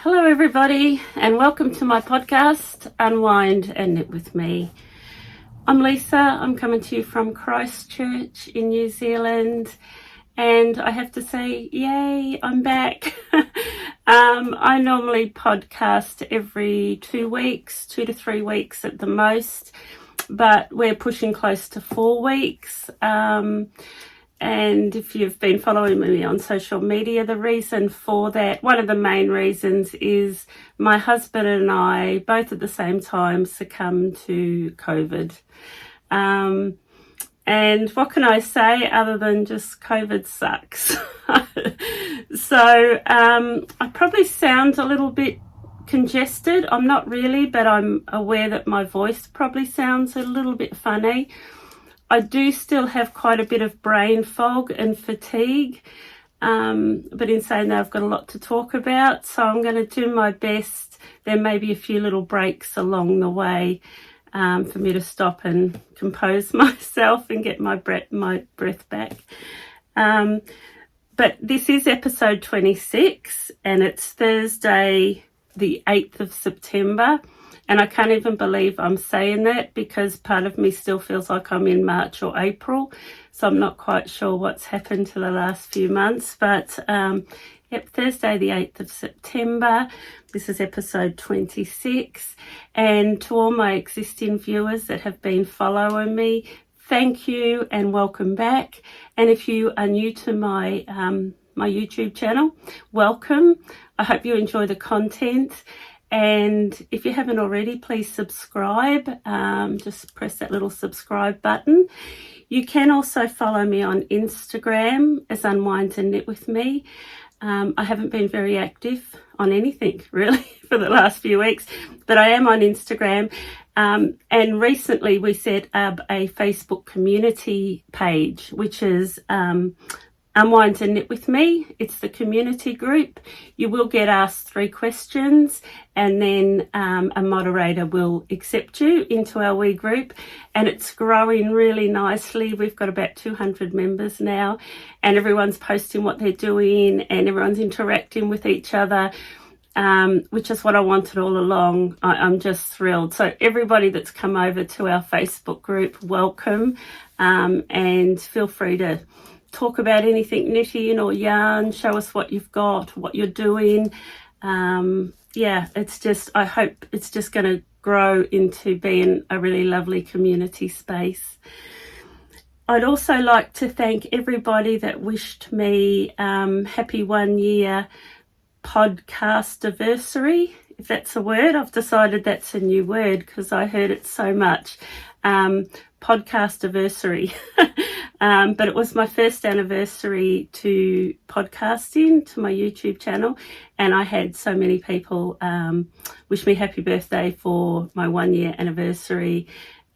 Hello everybody and welcome to my podcast, Unwind and Knit with me. I'm Lisa, I'm coming to you from Christchurch in New Zealand, and I have to say, yay, I'm back. I normally podcast every 2 weeks, 2 to 3 weeks at the most, but we're pushing close to 4 weeks. And if you've been following me on social media, the reason for that, one of the main reasons is my husband and I both at the same time succumbed to COVID. And what can I say other than just COVID sucks? So I probably sound a little bit congested. I'm not really, but I'm aware that my voice probably sounds a little bit funny. I do still have quite a bit of brain fog and fatigue, but in saying that, I've got a lot to talk about, so I'm going to do my best. There may be a few little breaks along the way for me to stop and compose myself and get my breath back. But this is episode 26, and it's Thursday, the 8th of September. And I can't even believe I'm saying that because part of me still feels like I'm in March or April. So I'm not quite sure what's happened to the last few months. But Thursday the 8th of September. This is episode 26. And to all my existing viewers that have been following me, thank you and welcome back. And if you are new to my YouTube channel, welcome. I hope you enjoy the content. And if you haven't already, please subscribe. Just press that little subscribe button. You can also follow me on Instagram as Unwind and Knit with me. I haven't been very active on anything really for the last few weeks, but I am on Instagram. And recently we set up a Facebook community page, which is Unwind and Knit with me. It's the community group. You will get asked 3 questions, and then a moderator will accept you into our wee group, and it's growing really nicely. We've got about 200 members now, and everyone's posting what they're doing and everyone's interacting with each other, which is what I wanted all along. I'm just thrilled. So everybody that's come over to our Facebook group, welcome, and feel free to talk about anything knitting or yarn, show us what you've got, what you're doing. I hope it's just going to grow into being a really lovely community space. I'd also like to thank everybody that wished me happy 1 year podcast anniversary, if that's a word. I've decided that's a new word because I heard it so much. Podcast anniversary. But it was my first anniversary to podcasting, to my YouTube channel, and I had so many people wish me happy birthday for my 1 year anniversary,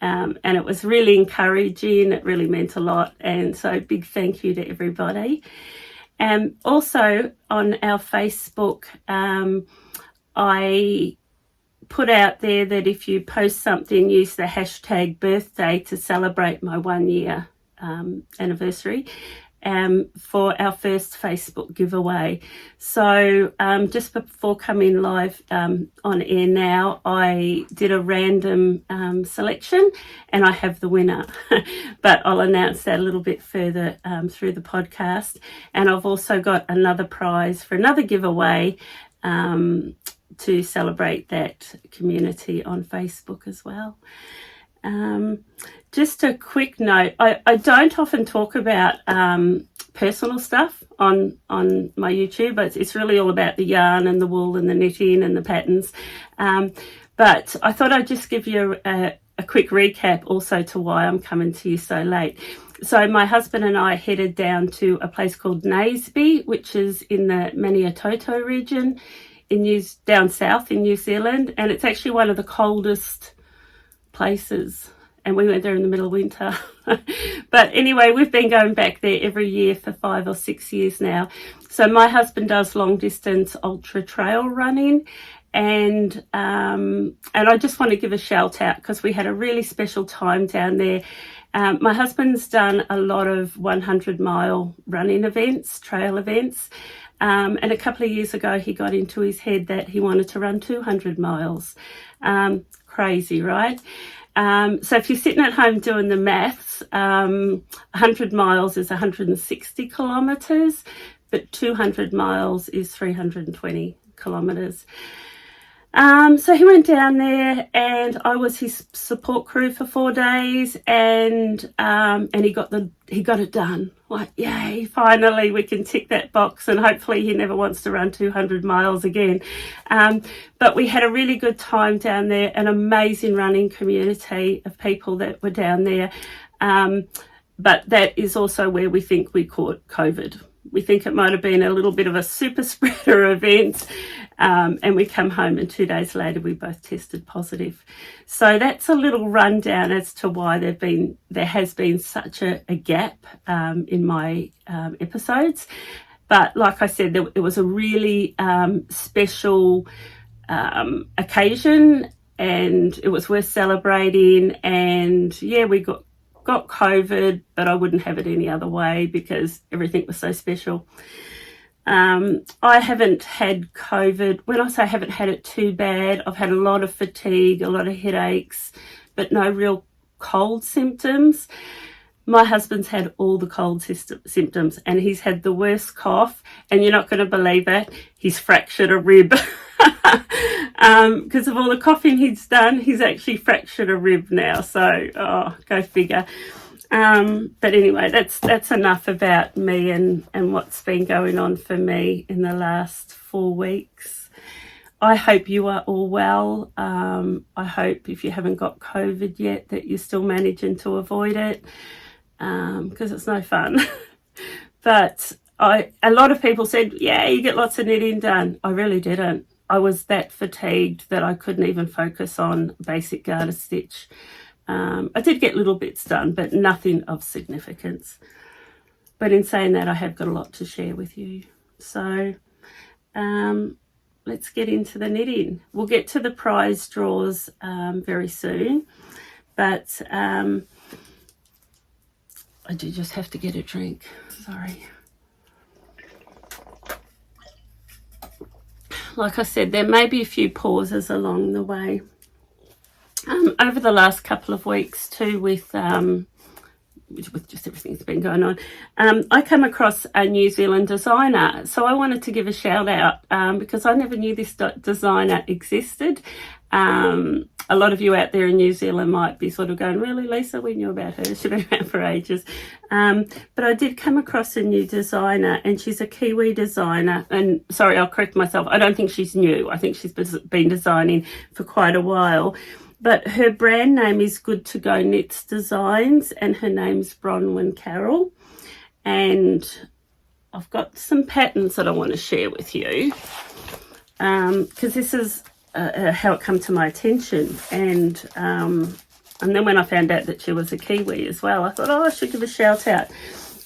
and it was really encouraging. It really meant a lot, and so big thank you to everybody. And also on our Facebook, I put out there that if you post something, use the hashtag birthday to celebrate my 1 year anniversary for our first Facebook giveaway. So just before coming live on air now, I did a random selection and I have the winner. But I'll announce that a little bit further through the podcast. And I've also got another prize for another giveaway to celebrate that community on Facebook as well. Just a quick note, I don't often talk about personal stuff on my YouTube, but it's really all about the yarn and the wool and the knitting and the patterns. But I thought I'd just give you a quick recap also to why I'm coming to you so late. So my husband and I headed down to a place called Naseby, which is in the Maniatoto region down south in New Zealand, and it's actually one of the coldest places, and we went there in the middle of winter. But anyway, we've been going back there every year for 5 or 6 years now. So my husband does long distance ultra trail running, and I just want to give a shout out because we had a really special time down there. My husband's done a lot of 100-mile running events, trail events, And a couple of years ago, he got into his head that he wanted to run 200 miles. Crazy, right? So if you're sitting at home doing the maths, 100 miles is 160 kilometres, but 200 miles is 320 kilometres. So he went down there, and I was his support crew for 4 days, and he got it done. Like, yay, finally we can tick that box, and hopefully he never wants to run 200 miles again. But we had a really good time down there, an amazing running community of people that were down there. But that is also where we think we caught COVID. We think it might have been a little bit of a super spreader event. And we come home, and 2 days later we both tested positive. So that's a little rundown as to why there has been such a gap in my episodes. But like I said, it was a really special occasion, and it was worth celebrating. And yeah, we got COVID, but I wouldn't have it any other way because everything was so special. I haven't had COVID. When I say I haven't had it too bad, I've had a lot of fatigue, a lot of headaches, but no real cold symptoms. My husband's had all the cold symptoms, and he's had the worst cough, and you're not going to believe it, he's fractured a rib. Because of all the coughing he's done, he's actually fractured a rib now. So, go figure. But anyway, that's enough about me and what's been going on for me in the last 4 weeks. I hope you are all well. I hope if you haven't got COVID yet that you're still managing to avoid it, because it's no fun. But a lot of people said, yeah, you get lots of knitting done. I really didn't. I was that fatigued that I couldn't even focus on basic garter stitch. I did get little bits done, but nothing of significance. But in saying that, I have got a lot to share with you. So let's get into the knitting. We'll get to the prize draws very soon. But I do just have to get a drink. Sorry. Like I said, there may be a few pauses along the way. Over the last couple of weeks too, with just everything that's been going on, I come across a New Zealand designer. So I wanted to give a shout out because I never knew this designer existed. A lot of you out there in New Zealand might be sort of going, really, Lisa, we knew about her. She's been around for ages. But I did come across a new designer, and she's a Kiwi designer. And sorry, I'll correct myself. I don't think she's new. I think she's been designing for quite a while. But her brand name is Good To Go Knits Designs, and her name's Bronwyn Carroll. And I've got some patterns that I want to share with you, because this is how it came to my attention. And then when I found out that she was a Kiwi as well, I thought, I should give a shout out.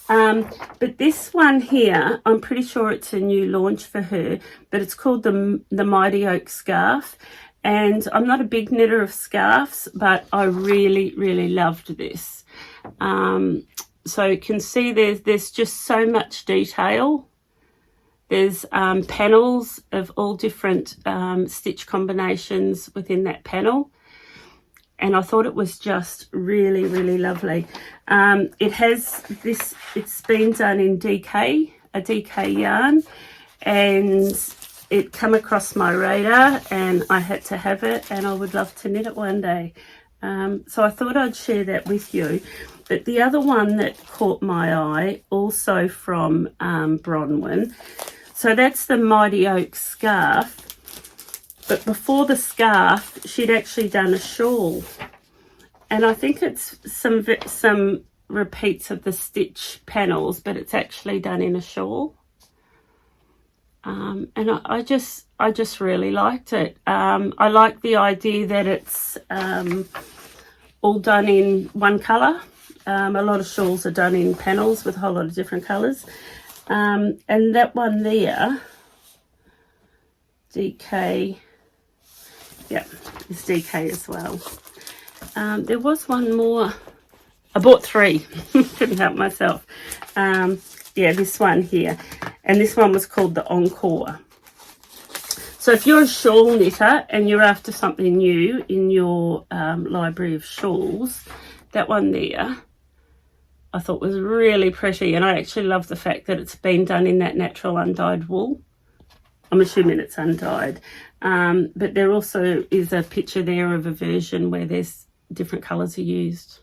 But this one here, I'm pretty sure it's a new launch for her, but it's called the Mighty Oak Scarf. And I'm not a big knitter of scarves, but I really, really loved this. So you can see there's just so much detail. There's panels of all different stitch combinations within that panel. And I thought it was just really, really lovely. It has this, it's been done in DK, a DK yarn, and it come across my radar, and I had to have it, and I would love to knit it one day. So I thought I'd share that with you. But the other one that caught my eye, also from Bronwyn, so that's the Mighty Oak Scarf. But before the scarf, she'd actually done a shawl. And I think it's some repeats of the stitch panels, but it's actually done in a shawl. And I just really liked it. I like the idea that it's all done in one colour. A lot of shawls are done in panels with a whole lot of different colours. And that one there, DK, yeah, it's DK as well. There was one more. I bought 3. Couldn't help myself. yeah, this one here. And this one was called the Encore. So if you're a shawl knitter and you're after something new in your library of shawls, that one there I thought was really pretty, and I actually love the fact that it's been done in that natural undyed wool. I'm assuming it's undyed, but there also is a picture there of a version where there's different colours are used.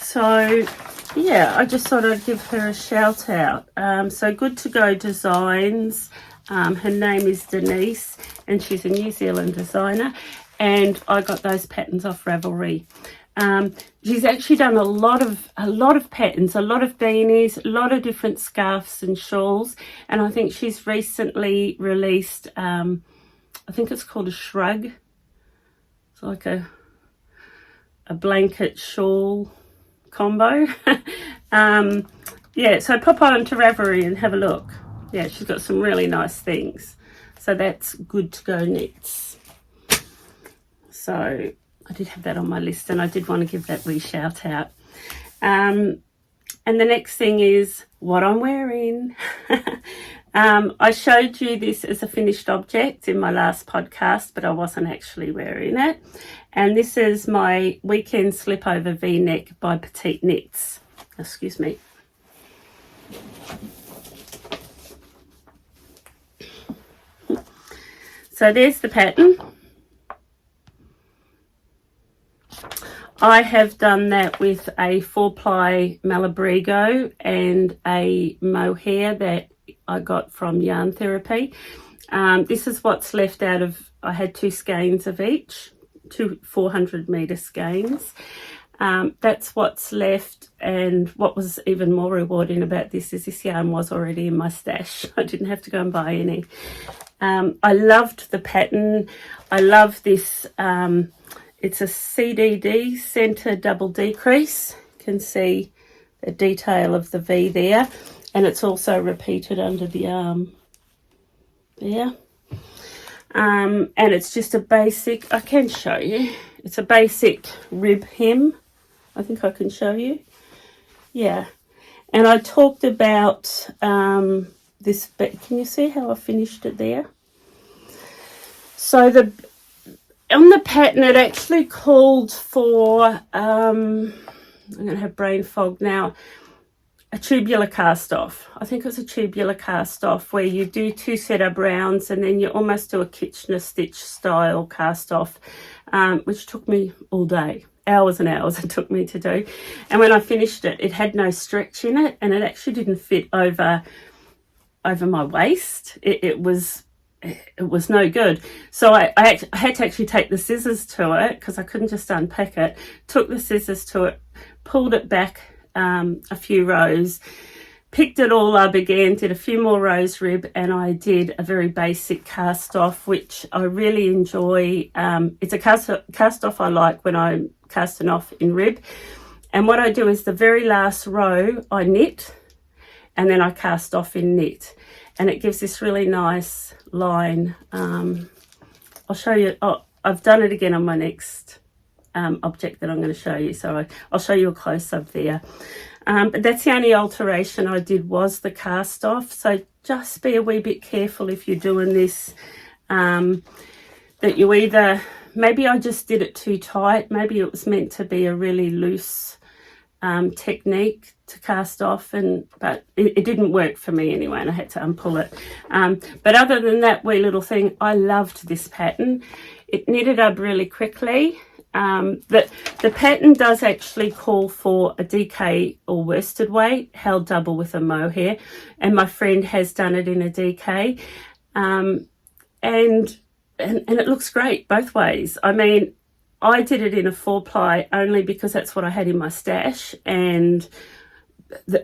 So yeah, I just thought I'd give her a shout out. So Good to Go Designs, her name is Denise and she's a New Zealand designer, and I got those patterns off Ravelry. She's actually done a lot of patterns, a lot of beanies, a lot of different scarves and shawls, and I think she's recently released, I think it's called a shrug. It's like a blanket shawl combo. Yeah, so pop on to Ravelry and have a look. Yeah, she's got some really nice things. So that's Good to Go Knits. So I did have that on my list, and I did want to give that wee shout out. And the next thing is what I'm wearing. I showed you this as a finished object in my last podcast, but I wasn't actually wearing it. And this is my weekend slipover V-neck by Petite Knits. Excuse me. So there's the pattern. I have done that with a 4-ply Malabrigo and a mohair that I got from Yarn Therapy. This is what's left out of, I had 2 skeins of each, 2 400-metre skeins. That's what's left, and what was even more rewarding about this is this yarn was already in my stash. I didn't have to go and buy any. I loved the pattern. I love this. It's a CDD, centre double decrease. You can see the detail of the V there, and it's also repeated under the arm there. And it's just a basic, I can show you, it's a basic rib hem. I think I can show you. Yeah. And I talked about this, but can you see how I finished it there? So on the pattern, it actually called for, I'm going to have brain fog now, a tubular cast off. I think it's a tubular cast off where you do 2 setup rounds and then you almost do a Kitchener stitch style cast off, which took me all day. Hours and hours it took me to do. And when I finished it, it had no stretch in it, and it actually didn't fit over my waist. It was no good. So I had to actually take the scissors to it because I couldn't just unpack it. Took the scissors to it, pulled it back a few rows, picked it all up again, did a few more rows rib, and I did a very basic cast off, which I really enjoy. It's a cast off I like when I'm casting off in rib. And what I do is the very last row I knit, and then I cast off in knit, and it gives this really nice line. I'll show you. Oh, I've done it again on my next object that I'm going to show you, so I'll show you a close-up there. But that's the only alteration I did, was the cast off. So just be a wee bit careful if you're doing this, that you either, maybe I just did it too tight, maybe it was meant to be a really loose technique to cast off, but it didn't work for me anyway, and I had to unpull it. But other than that wee little thing, I loved this pattern. It knitted up really quickly. The pattern does actually call for a DK or worsted weight held double with a mohair, and my friend has done it in a DK, and it looks great both ways. I mean, I did it in a 4-ply only because that's what I had in my stash, and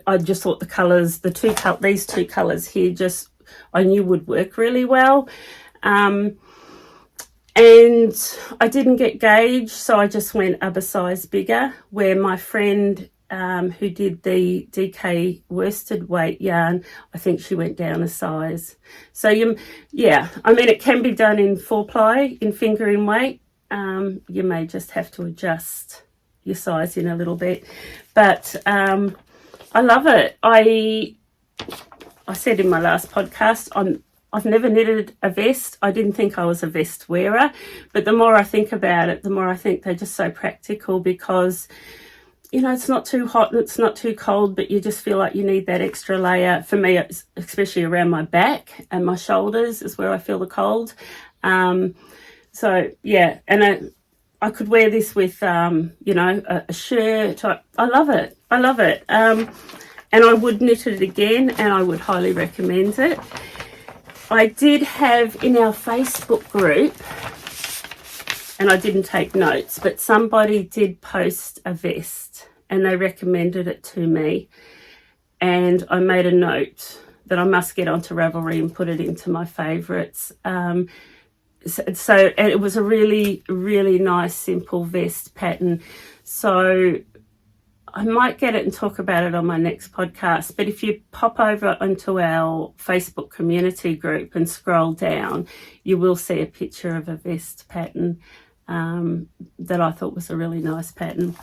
I just thought the colours, these two colours here, just I knew would work really well. And I didn't get gauge, so I just went a size bigger, where my friend who did the DK worsted weight yarn, I think she went down a size. So yeah, I mean, it can be done in 4-ply, in fingering weight. You may just have to adjust your size in a little bit. But I love it. I said in my last podcast, I've never knitted a vest. I didn't think I was a vest wearer, but the more I think about it, the more I think they're just so practical because, you know, it's not too hot and it's not too cold, but you just feel like you need that extra layer. For me, it's especially around my back and my shoulders is where I feel the cold. So yeah, and I could wear this with, you know, a shirt. I love it. I love it. And I would knit it again, and I would highly recommend it. I did have in our Facebook group, and I didn't take notes, but somebody did post a vest and they recommended it to me. And I made a note that I must get onto Ravelry and put it into my favourites. So it was a really, really nice, simple vest pattern. So I might get it and talk about it on my next podcast. But if you pop over onto our Facebook community group and scroll down, you will see a picture of a vest pattern that I thought was a really nice pattern.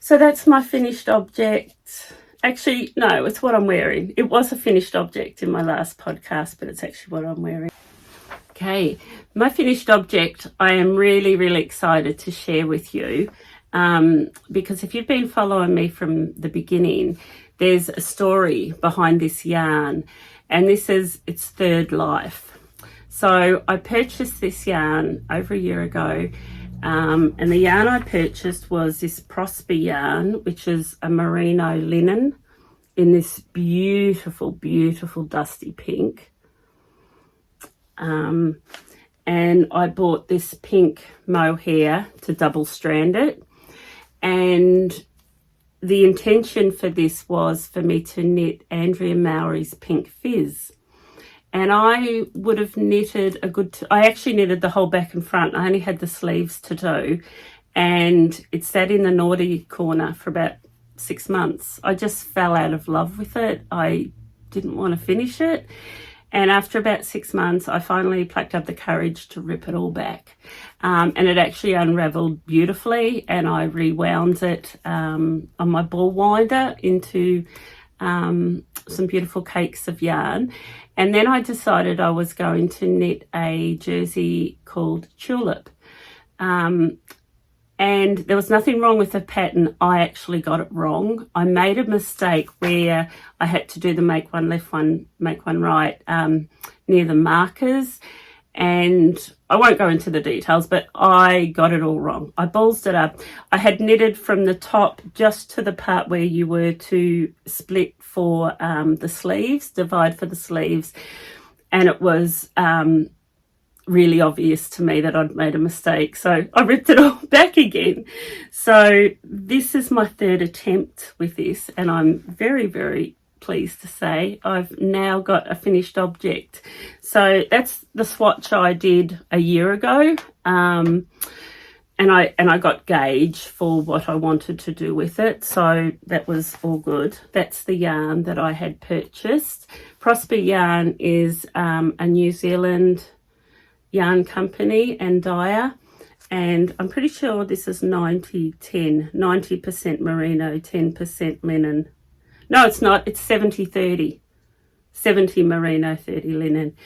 So that's my finished object. Actually, no, it's what I'm wearing. It was a finished object in my last podcast, but it's actually what I'm wearing. Okay, my finished object, I am really, really excited to share with you because if you've been following me from the beginning, there's a story behind this yarn, and this is its third life. So I purchased this yarn over a year ago, and the yarn I purchased was this Prosper yarn, which is a merino linen in this beautiful, beautiful dusty pink. And I bought this pink mohair to double strand it, and the intention for this was for me to knit Andrea Mowry's Pink Fizz. And I would have knitted I actually knitted the whole back and front. I only had the sleeves to do, and it sat in the naughty corner for about 6 months. I just fell out of love with it. I didn't want to finish it. And after about 6 months, I finally plucked up the courage to rip it all back. And it actually unraveled beautifully, and I rewound it on my ball winder into some beautiful cakes of yarn. And then I decided I was going to knit a jersey called Tulip. And there was nothing wrong with the pattern. I actually got it wrong. I made a mistake where I had to do the make one left, one make one right near the markers. And I won't go into the details, but I got it all wrong. I ballsed it up. I had knitted from the top just to the part where you were to split for the sleeves, divide for the sleeves. And it was really obvious to me that I'd made a mistake, so I ripped it all back again. So this is my third attempt with this, and I'm very, very pleased to say I've now got a finished object. So that's the swatch I did a year ago, and I got gauge for what I wanted to do with it, so that was all good. That's the yarn that I had purchased. Prosper Yarn is a New Zealand yarn company and dyer, and I'm pretty sure this is 90-10, 90% merino, 10% linen. No, it's not, it's 70-30, 70 merino, 30 linen,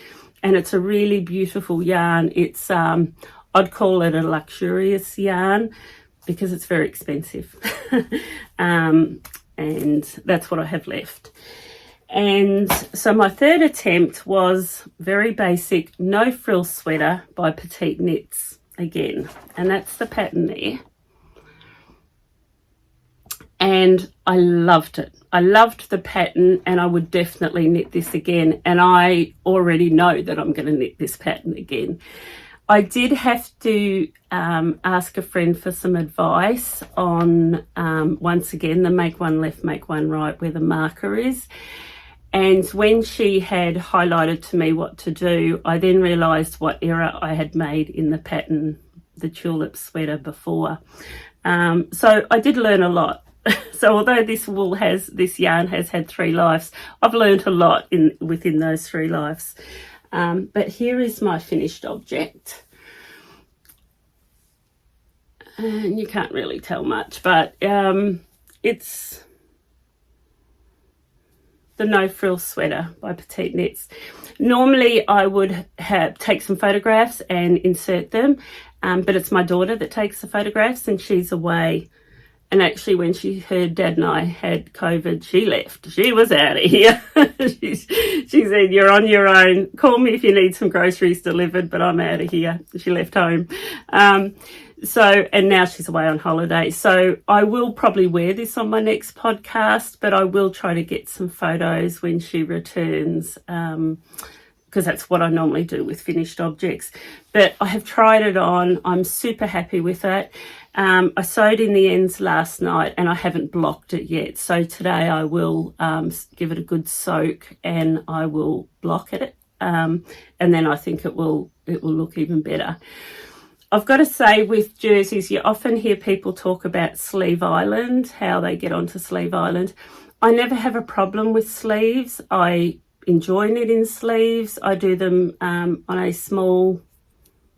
and it's a really beautiful yarn. It's I'd call it a luxurious yarn because it's very expensive. And that's what I have left. And so my third attempt was very basic, no frill sweater by Petite Knits again. And that's the pattern there. And I loved it. I loved the pattern, and I would definitely knit this again. And I already know that I'm going to knit this pattern again. I did have to ask a friend for some advice on, once again, the make one left, make one right, where the marker is. And when she had highlighted to me what to do, I then realised what error I had made in the pattern, the tulip sweater before. So I did learn a lot. So although this yarn has had 3 lives, I've learned a lot within those 3 lives. But here is my finished object. And you can't really tell much, but it's the No Frills sweater by Petite Knits. Normally I would take some photographs and insert them, but it's my daughter that takes the photographs and she's away. And actually when she heard Dad and I had COVID, she left. She was out of here. she said, "You're on your own. Call me if you need some groceries delivered, but I'm out of here." She left home. And now she's away on holiday. So I will probably wear this on my next podcast, but I will try to get some photos when she returns, because that's what I normally do with finished objects. But I have tried it on. I'm super happy with it. I sewed in the ends last night and I haven't blocked it yet. So today I will give it a good soak and I will block it. And then I think it will look even better. I've got to say, with jerseys, you often hear people talk about sleeve island, how they get onto sleeve island. I never have a problem with sleeves. I enjoy knitting sleeves. I do them on a small,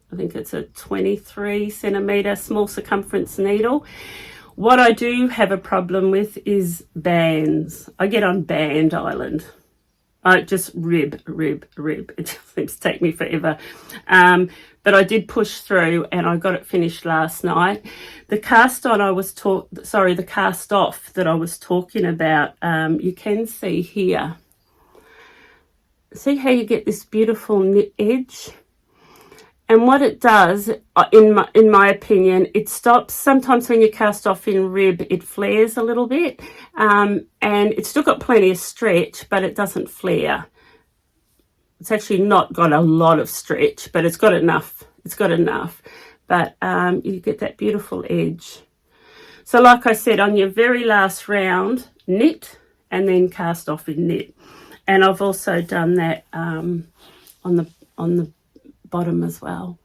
I think it's a 23 centimetre small circumference needle. What I do have a problem with is bands. I get on band island. I just rib. It just seems to take me forever. But I did push through and I got it finished last night. The cast off that I was talking about, you can see here. See how you get this beautiful knit edge? And what it does, in my opinion, it stops. Sometimes when you cast off in rib, it flares a little bit. And it's still got plenty of stretch, but it doesn't flare. It's actually not got a lot of stretch, but it's got enough. But you get that beautiful edge. So like I said, on your very last round, knit and then cast off in knit. And I've also done that on the bottom as well.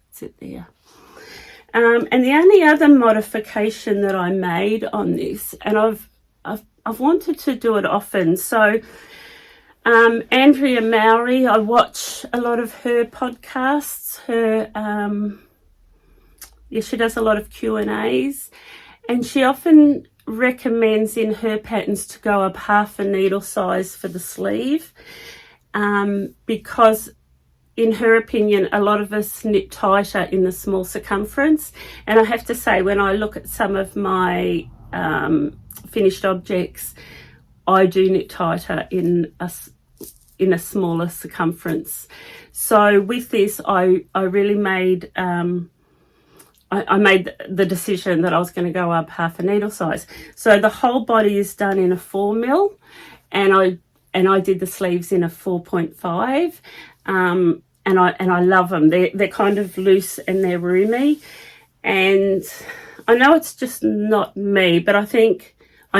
That's it there. And the only other modification that I made on this, and I've wanted to do it often. So Andrea Mowry, I watch a lot of her podcasts. She does a lot of Q&As, and she often recommends in her patterns to go up half a needle size for the sleeve, because in her opinion, a lot of us knit tighter in the small circumference. And I have to say, when I look at some of my finished objects, I do knit tighter in a smaller circumference. So with this, I really made I made the decision that I was going to go up half a needle size. So the whole body is done in a 4mm, and I did the sleeves in a 4.5. And I love them. They're kind of loose and they're roomy. And I know it's just not me, but I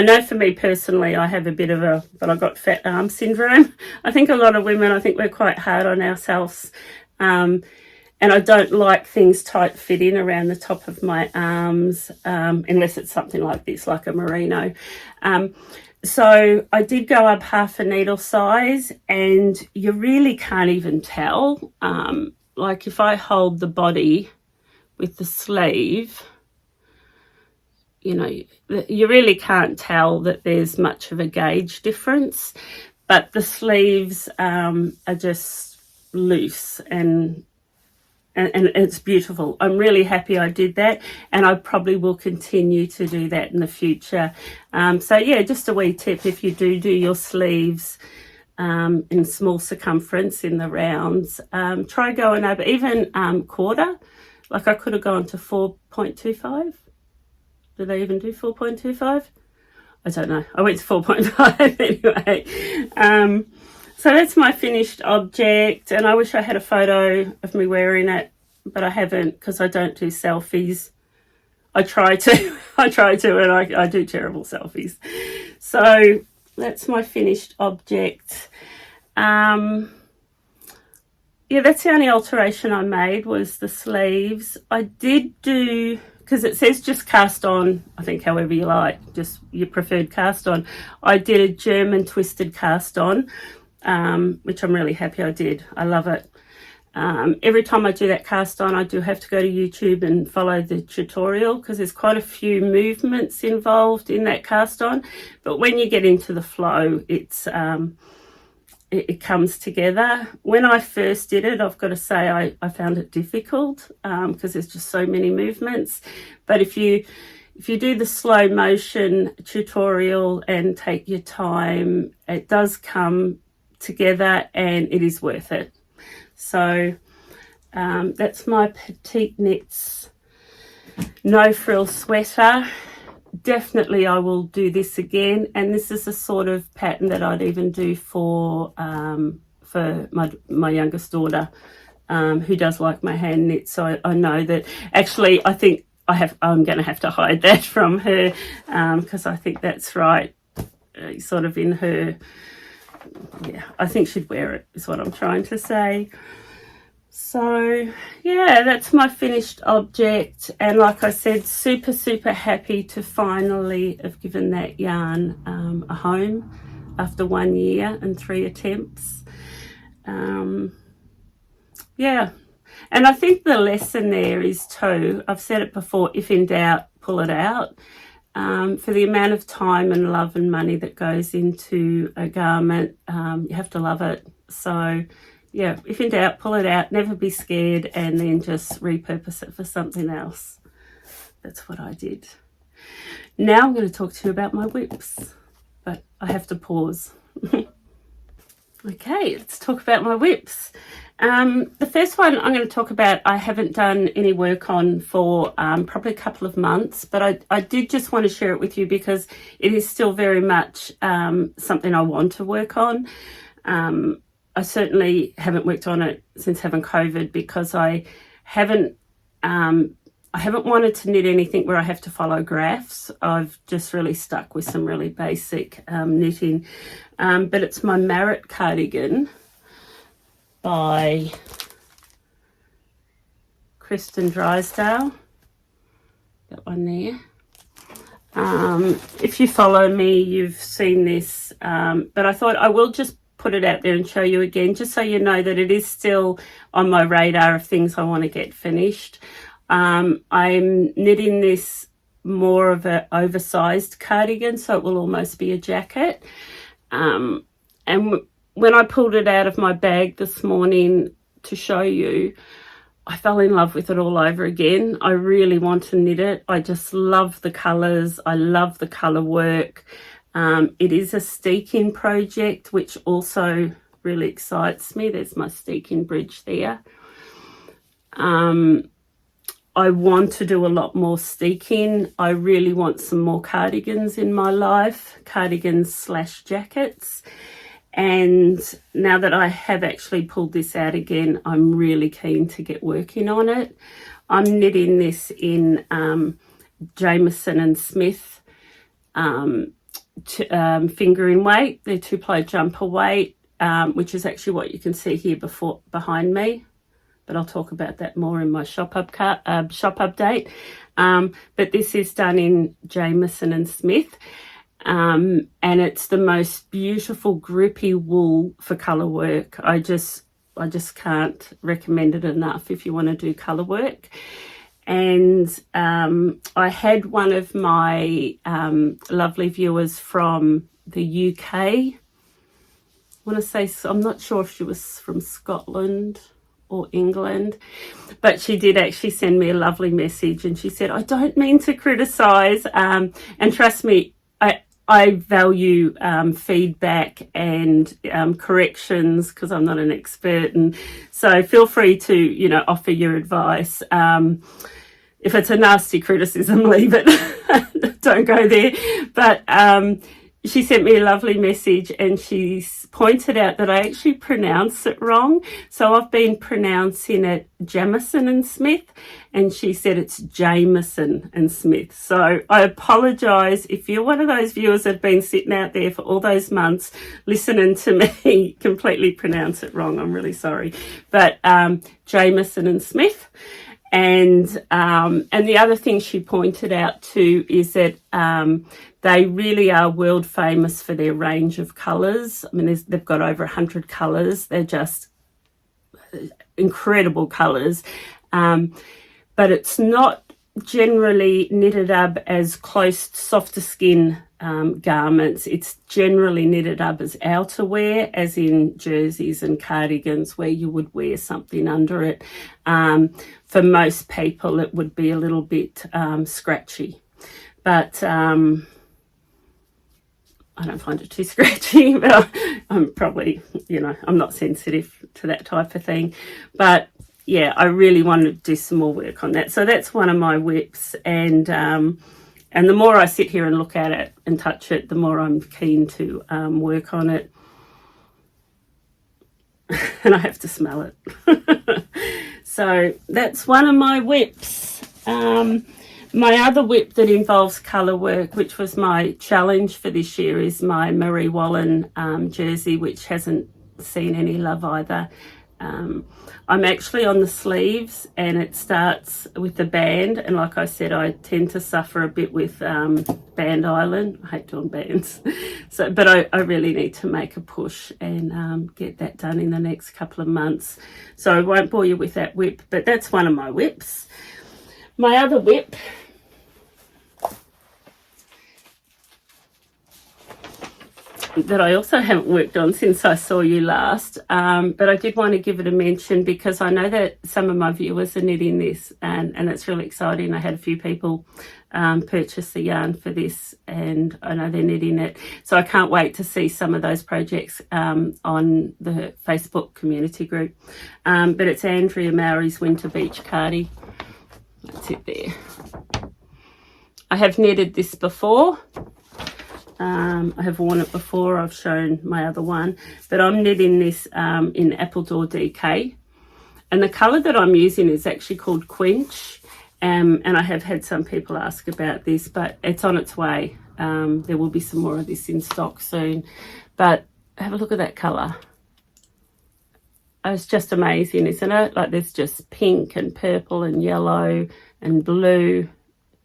know for me personally, I have a bit of I got fat arm syndrome. I think a lot of women, we're quite hard on ourselves. And I don't like things tight fitting around the top of my arms, unless it's something like this, like a merino. So I did go up half a needle size, and you really can't even tell. Like if I hold the body with the sleeve, you really can't tell that there's much of a gauge difference, but the sleeves are just loose and it's beautiful. I'm really happy I did that, and I probably will continue to do that in the future. So yeah, just a wee tip: if you do your sleeves in small circumference in the rounds, try going over even quarter. Like I could have gone to 4.25. Do they even do 4.25? I don't know. I went to 4.5 anyway. So that's my finished object, and I wish I had a photo of me wearing it, but I haven't because I don't do selfies. I try to, and I do terrible selfies. So that's my finished object. Yeah, that's the only alteration I made was the sleeves. I did do, because it says just cast on, I think however you like, just your preferred cast on. I did a German twisted cast on, which I'm really happy I did. I love it. Every time I do that cast on, I do have to go to YouTube and follow the tutorial because there's quite a few movements involved in that cast on. But when you get into the flow, it comes together. When I first did it, I've got to say I found it difficult because there's just so many movements. But if you do the slow motion tutorial and take your time, it does come together and it is worth it. So that's my Petite Knits no frill sweater. Definitely I will do this again, and this is the sort of pattern that I'd even do for my youngest daughter, who does like my hand knit. So I know that actually I'm going to have to hide that from her because I think that's right, sort of in her. Yeah, I think she'd wear it is what I'm trying to say. So yeah, that's my finished object, and like I said, super happy to finally have given that yarn a home after 1 year and 3 attempts. Yeah, and I think the lesson there is too, I've said it before, if in doubt, pull it out. For the amount of time and love and money that goes into a garment, you have to love it. So yeah, if in doubt, pull it out, never be scared, and then just repurpose it for something else. That's what I did. Now I'm going to talk to you about my WIPs, but I have to pause. Okay, let's talk about my WIPs. The first one I'm going to talk about, I haven't done any work on for probably a couple of months, but I did just want to share it with you because it is still very much something I want to work on. I certainly haven't worked on it since having COVID because I haven't wanted to knit anything where I have to follow graphs. I've just really stuck with some really basic knitting. But it's my Marit cardigan by Kristin Drysdale. That one there. If you follow me, you've seen this. But I thought I will just put it out there and show you again, just so you know that it is still on my radar of things I want to get finished. I'm knitting this more of an oversized cardigan, so it will almost be a jacket. And when I pulled it out of my bag this morning to show you, I fell in love with it all over again. I really want to knit it. I just love the colours. I love the colour work. It is a steeking project, which also really excites me. There's my steeking bridge there. I want to do a lot more steeking. I really want some more cardigans in my life, cardigans / jackets. And now that I have actually pulled this out again, I'm really keen to get working on it. I'm knitting this in Jamieson and Smith fingering weight, their 2-ply jumper weight, which is actually what you can see here behind me. But I'll talk about that more in my shop update. But this is done in Jamieson and Smith. And it's the most beautiful grippy wool for colour work. I just can't recommend it enough if you want to do colour work. And I had one of my lovely viewers from the UK. I want to say, I'm not sure if she was from Scotland or England, but she did actually send me a lovely message, and she said, I don't mean to criticise, and trust me, I value feedback and corrections because I'm not an expert, and so feel free to offer your advice. If it's a nasty criticism, leave it. Don't go there. But she sent me a lovely message, and she pointed out that I actually pronounce it wrong. So I've been pronouncing it Jamieson and Smith, and she said it's Jamieson and Smith. So I apologise if you're one of those viewers that have been sitting out there for all those months listening to me completely pronounce it wrong. I'm really sorry. But Jamieson and Smith. And the other thing she pointed out too is that they really are world famous for their range of colours. I mean, they've got over 100 colours. They're just incredible colours, but it's not generally knitted up as close, softer skin garments. It's generally knitted up as outerwear, as in jerseys and cardigans, where you would wear something under it. For most people, it would be a little bit scratchy, but I don't find it too scratchy, but I'm probably, I'm not sensitive to that type of thing. But yeah, I really want to do some more work on that. So that's one of my WIPs, and the more I sit here and look at it and touch it, the more I'm keen to work on it. And I have to smell it. So that's one of my WIPs. My other WIP that involves colour work, which was my challenge for this year, is my Marie Wallen jersey, which hasn't seen any love either. I'm actually on the sleeves, and it starts with the band, and like I said, I tend to suffer a bit with Band Island. I hate doing bands, but I really need to make a push and get that done in the next couple of months. So I won't bore you with that WIP, but that's one of my WIPs. My other WIP that I also haven't worked on since I saw you last, but I did want to give it a mention because I know that some of my viewers are knitting this, and it's really exciting. I had a few people purchase the yarn for this, and I know they're knitting it, so I can't wait to see some of those projects on the Facebook community group. But it's Andrea Mowry's Winter Beach Cardi. That's it there. I have knitted this before. I have worn it before. I've shown my other one, but I'm knitting this in Appledore DK, and the colour that I'm using is actually called Quench, and I have had some people ask about this, but it's on its way. There will be some more of this in stock soon, but have a look at that colour. It's just amazing, isn't it? Like, there's just pink and purple and yellow and blue.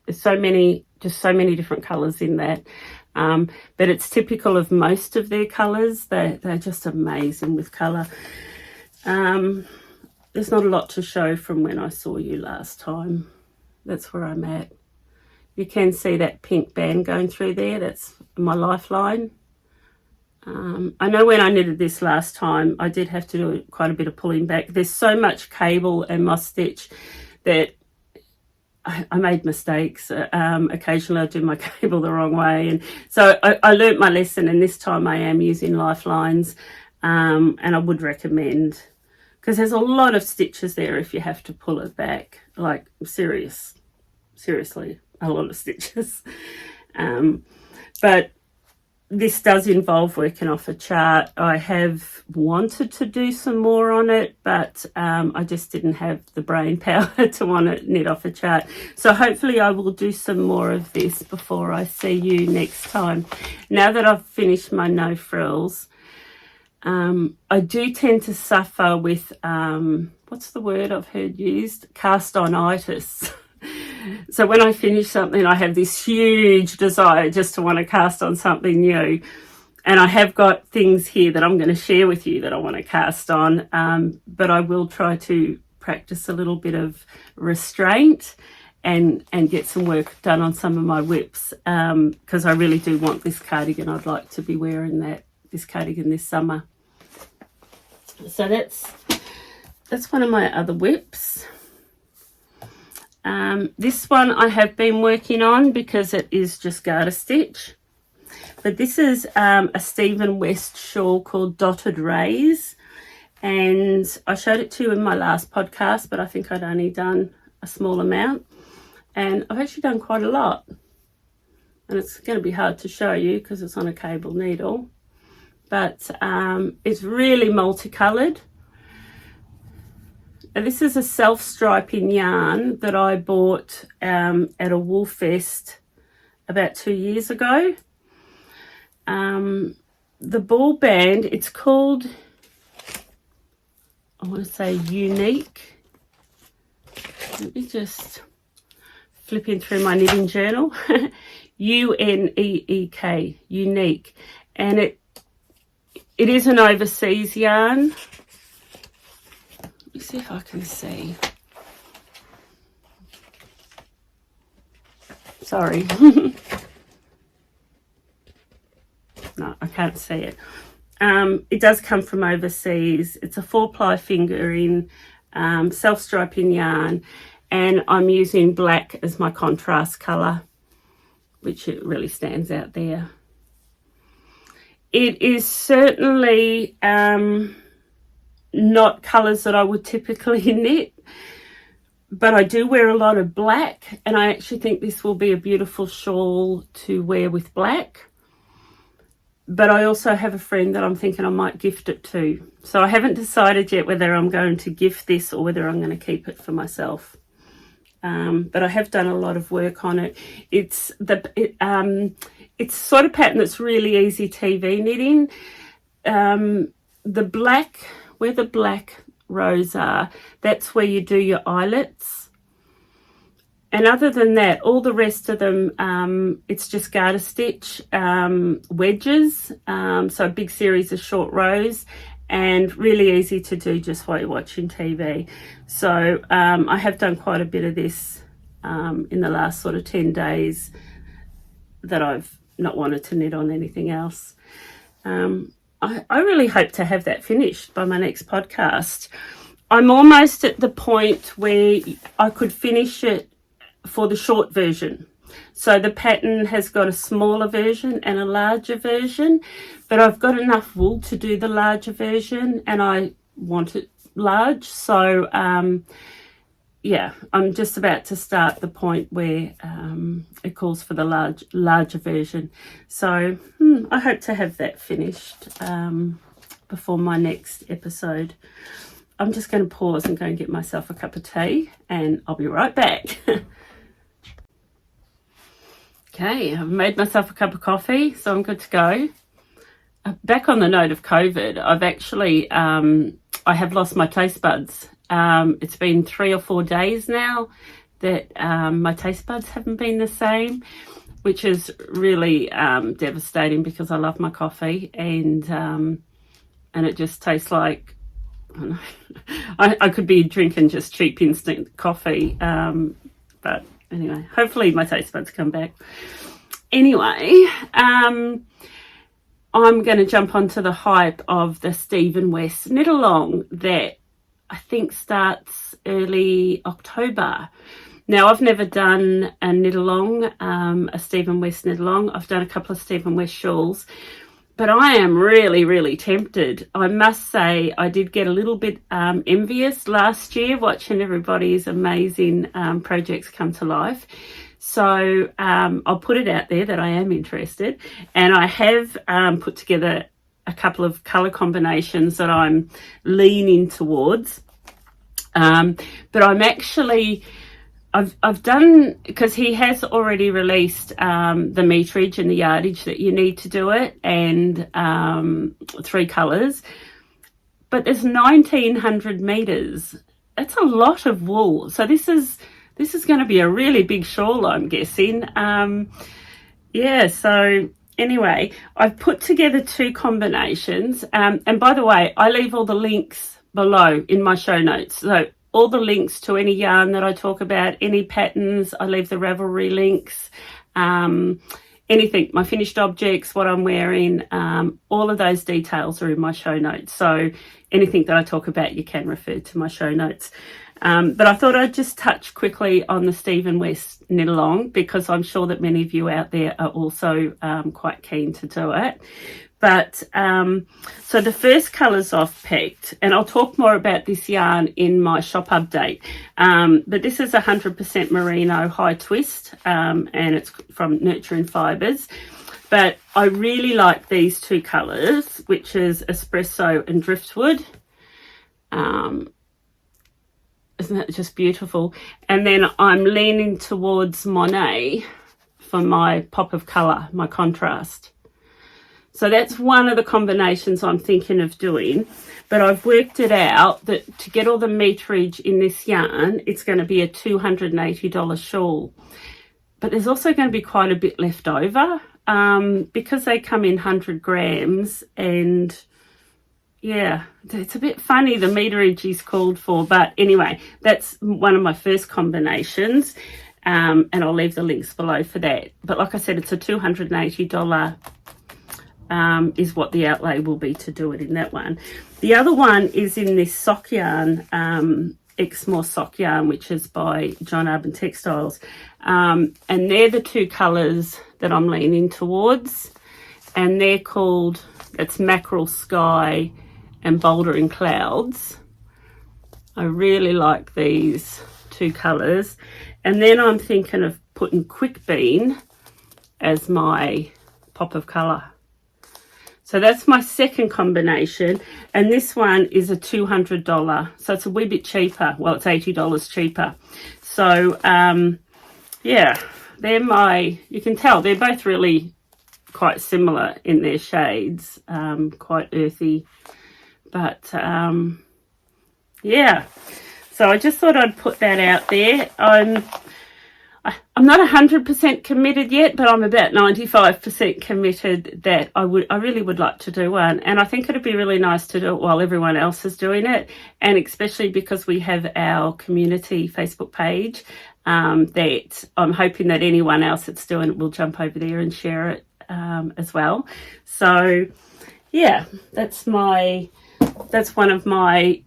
There's so many different colours in that. But it's typical of most of their colours. They're just amazing with colour. There's not a lot to show from when I saw you last time. That's where I'm at. You can see that pink band going through there. That's my lifeline. I know when I knitted this last time, I did have to do quite a bit of pulling back. There's so much cable and moss stitch that I made mistakes. Occasionally I do my cable the wrong way, and so I learnt my lesson, and this time I am using lifelines, and I would recommend, because there's a lot of stitches there if you have to pull it back, like seriously a lot of stitches. But this does involve working off a chart. I have wanted to do some more on it, but I just didn't have the brain power to want to knit off a chart. So hopefully I will do some more of this before I see you next time. Now that I've finished my no frills, I do tend to suffer with, what's the word I've heard used? Cast-on-itis. So when I finish something, I have this huge desire just to want to cast on something new. And I have got things here that I'm going to share with you that I want to cast on. But I will try to practice a little bit of restraint and get some work done on some of my WIPs. Because I really do want this cardigan. I'd like to be wearing this cardigan this summer. So that's one of my other WIPs. This one I have been working on because it is just garter stitch, but this is a Stephen West shawl called Dotted Rays, and I showed it to you in my last podcast, but I think I'd only done a small amount, and I've actually done quite a lot, and it's going to be hard to show you because it's on a cable needle, but it's really multicoloured. And this is a self-striping yarn that I bought at a wool fest about 2 years ago. The ball band, it's called, I want to say Unique. Let me just flip in through my knitting journal. U-N-E-E-K, Unique. And it is an overseas yarn. see if I can see. Sorry. No, I can't see it. It does come from overseas. It's a 4-ply fingering, self-striping yarn, and I'm using black as my contrast colour, which it really stands out there. It is certainly not colours that I would typically knit, but I do wear a lot of black, and I actually think this will be a beautiful shawl to wear with black. But I also have a friend that I'm thinking I might gift it to. So I haven't decided yet whether I'm going to gift this or whether I'm going to keep it for myself. But I have done a lot of work on it. It's sort of pattern that's really easy TV knitting. The black, where the black rows are, that's where you do your eyelets. And other than that, all the rest of them, it's just garter stitch, wedges, so a big series of short rows, and really easy to do just while you're watching TV. So I have done quite a bit of this in the last sort of 10 days that I've not wanted to knit on anything else. I really hope to have that finished by my next podcast. I'm almost at the point where I could finish it for the short version. So the pattern has got a smaller version and a larger version, but I've got enough wool to do the larger version, and I want it large. So yeah, I'm just about to start the point where it calls for the larger version. So I hope to have that finished before my next episode. I'm just going to pause and go and get myself a cup of tea, and I'll be right back. Okay, I've made myself a cup of coffee, so I'm good to go. Back on the note of COVID, I've actually, I have lost my taste buds. It's been 3 or 4 days now that my taste buds haven't been the same, which is really devastating because I love my coffee, and it just tastes like, I don't know, I could be drinking just cheap instant coffee, but anyway, hopefully my taste buds come back. Anyway, I'm going to jump onto the hype of the Stephen West knit along that I think starts early October. Now, I've never done a knit along, a Stephen West knit along. I've done a couple of Stephen West shawls, but I am really, really tempted. I must say I did get a little bit envious last year watching everybody's amazing projects come to life. So I'll put it out there that I am interested, and I have put together a couple of colour combinations that I'm leaning towards. But I'm actually... I've done, because he has already released the meterage and the yardage that you need to do it, and 3 colours, but there's 1900 meters. That's a lot of wool. So this is going to be a really big shawl, I'm guessing. Yeah, so anyway, I've put together 2 combinations, and by the way, I leave all the links below in my show notes. So all the links to any yarn that I talk about, any patterns, I leave the Ravelry links, anything, my finished objects, what I'm wearing, all of those details are in my show notes. So anything that I talk about, you can refer to my show notes. But I thought I'd just touch quickly on the Stephen West knit along, because I'm sure that many of you out there are also quite keen to do it. But so the first colours I've picked, and I'll talk more about this yarn in my shop update, but this is 100% merino high twist, and it's from Nurturing Fibres. But I really like these 2 colours, which is espresso and driftwood. Isn't that just beautiful? And then I'm leaning towards Monet for my pop of colour, my contrast. So that's one of the combinations I'm thinking of doing, but I've worked it out that to get all the meterage in this yarn, it's going to be a $280 shawl. But there's also going to be quite a bit left over because they come in 100 grams, and yeah, it's a bit funny the meterage is called for, but anyway, that's one of my first combinations, and I'll leave the links below for that. But like I said, it's a $280 is what the outlay will be to do it in that one. The other one is in this sock yarn, Exmoor sock yarn, which is by John Arbon Textiles, and they're the two colours that I'm leaning towards, and they're called, it's Mackerel Sky and Boulder in Clouds. I really like these two colours. And then I'm thinking of putting Quick Bean as my pop of colour. So that's my second combination, and this one is a $200, so it's a wee bit cheaper. Well, it's $80 cheaper. So yeah, they're my, you can tell they're both really quite similar in their shades, quite earthy, but yeah, so I just thought I'd put that out there. I'm not 100% committed yet, but I'm about 95% committed that I really would like to do one, and I think it'd be really nice to do it while everyone else is doing it, and especially because we have our community Facebook page, that I'm hoping that anyone else that's doing it will jump over there and share it as well. So yeah, that's one of my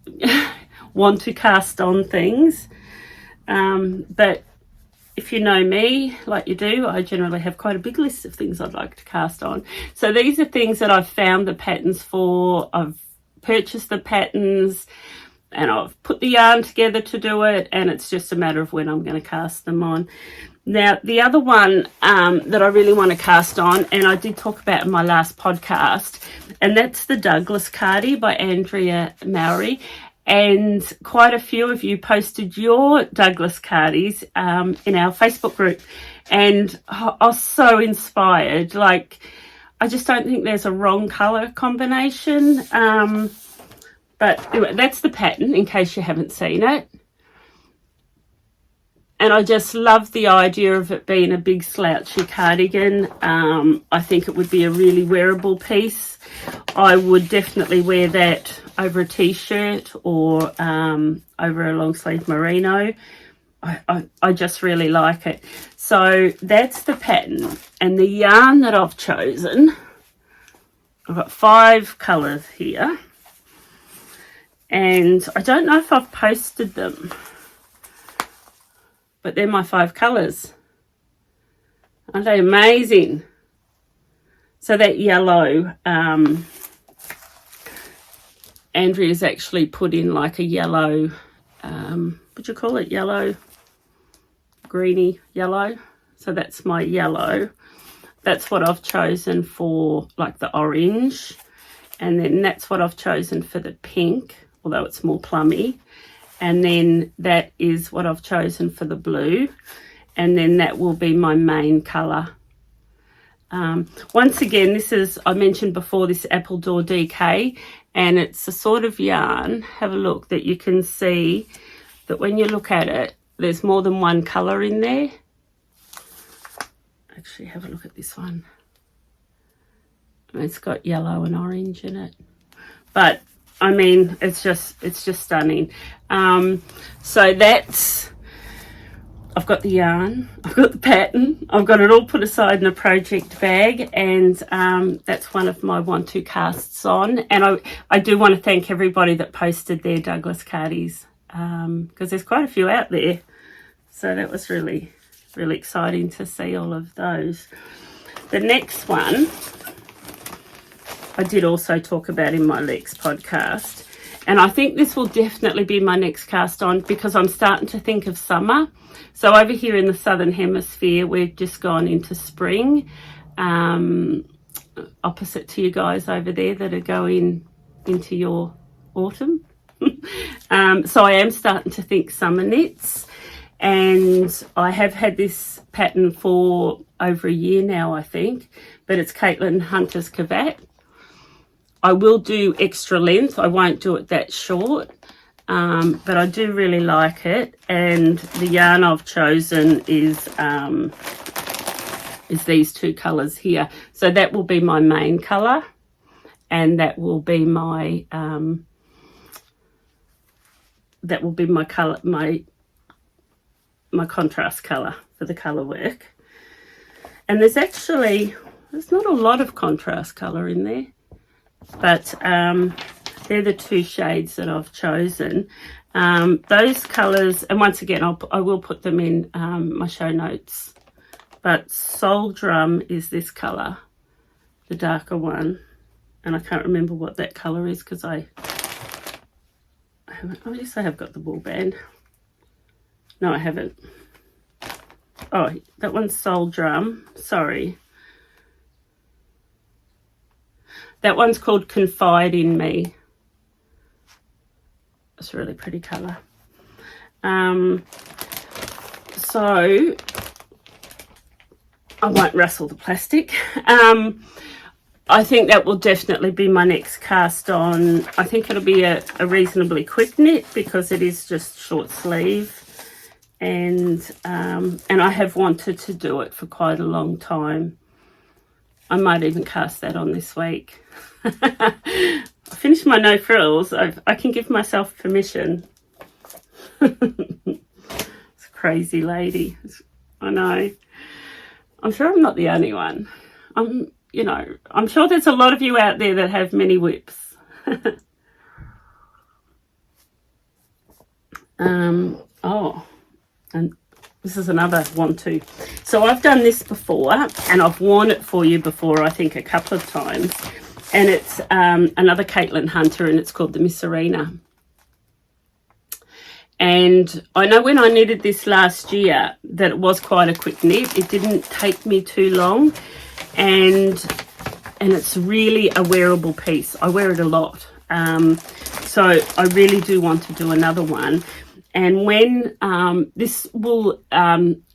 want to cast on things, but if you know me, like you do, I generally have quite a big list of things I'd like to cast on. So these are things that I've found the patterns for. I've purchased the patterns and I've put the yarn together to do it, and it's just a matter of when I'm going to cast them on. Now, the other one that I really want to cast on, and I did talk about in my last podcast, and that's the Douglas Cardi by Andrea Marit. And quite a few of you posted your Douglas Cardis in our Facebook group, and I was so inspired. Like, I just don't think there's a wrong colour combination, but anyway, that's the pattern in case you haven't seen it. And I just love the idea of it being a big slouchy cardigan. I think it would be a really wearable piece. I would definitely wear that over a t-shirt or over a long sleeve merino. I just really like it. So that's the pattern. And the yarn that I've chosen, I've got 5 colours here. And I don't know if I've posted them, but they're my 5 colours. Aren't they amazing? So that yellow, Andrea's actually put in like a yellow, what do you call it? Yellow, greeny yellow. So that's my yellow. That's what I've chosen for like the orange. And then that's what I've chosen for the pink, although it's more plummy. And then that is what I've chosen for the blue. And then that will be my main colour. Once again, this is, I mentioned before, this Appledore DK, and it's a sort of yarn, have a look, that you can see that when you look at it, there's more than one colour in there. Actually, have a look at this one. It's got yellow and orange in it. But I mean, it's just stunning. So that's, I've got the yarn, I've got the pattern, I've got it all put aside in a project bag, and that's one of my want to casts on. And I do want to thank everybody that posted their Douglas Cardis, because there's quite a few out there. So that was really, really exciting to see all of those. The next one I did also talk about in my Lex podcast, and I think this will definitely be my next cast on because I'm starting to think of summer. So over here in the Southern Hemisphere, we've just gone into spring, opposite to you guys over there that are going into your autumn. So I am starting to think summer knits, and I have had this pattern for over a year now, I think, but it's Caitlin Hunter's Kevat. I will do extra length. I won't do it that short, but I do really like it. And the yarn I've chosen is these 2 colours here. So that will be my main colour. and that will be my color, my contrast color for the color work. And there's not a lot of contrast color in there, but they're the two shades that I've chosen. Those colors, and once again I will put them in my show notes, but Soul Drum is this color, the darker one, and I can't remember what that color is because I guess I have got the wool band. No, I haven't. Oh, that one's Soul Drum, sorry. That one's called Confide in Me. It's a really pretty colour. So I won't rustle the plastic. I think that will definitely be my next cast on. I think it'll be a reasonably quick knit because it is just short sleeve, and I have wanted to do it for quite a long time. I might even cast that on this week. I finished my no frills. I can give myself permission. It's a crazy lady. I know. I'm sure I'm not the only one. I'm sure there's a lot of you out there that have many WIPs. And this is another one too. So I've done this before, and I've worn it for you before, I think a couple of times. And it's another Caitlin Hunter, and it's called the Misurina. And I know when I knitted this last year that it was quite a quick knit. It didn't take me too long, and it's really a wearable piece. I wear it a lot. So I really do want to do another one. And when this wool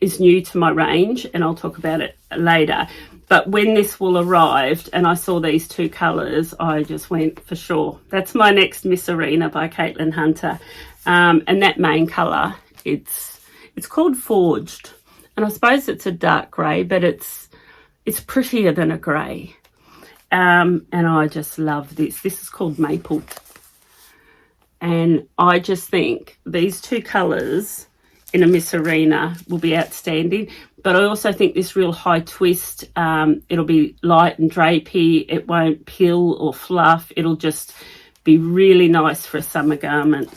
is new to my range, and I'll talk about it later, but when this wool arrived and I saw these two colours, I just went for sure. That's my next Misurina by Caitlin Hunter. And that main colour, it's called Forged. And I suppose it's a dark grey, but it's prettier than a grey. And I just love this. This is called Maple. And I just think these two colours in a Misurina will be outstanding. But I also think this real high twist, it'll be light and drapey. It won't pill or fluff. It'll just be really nice for a summer garment.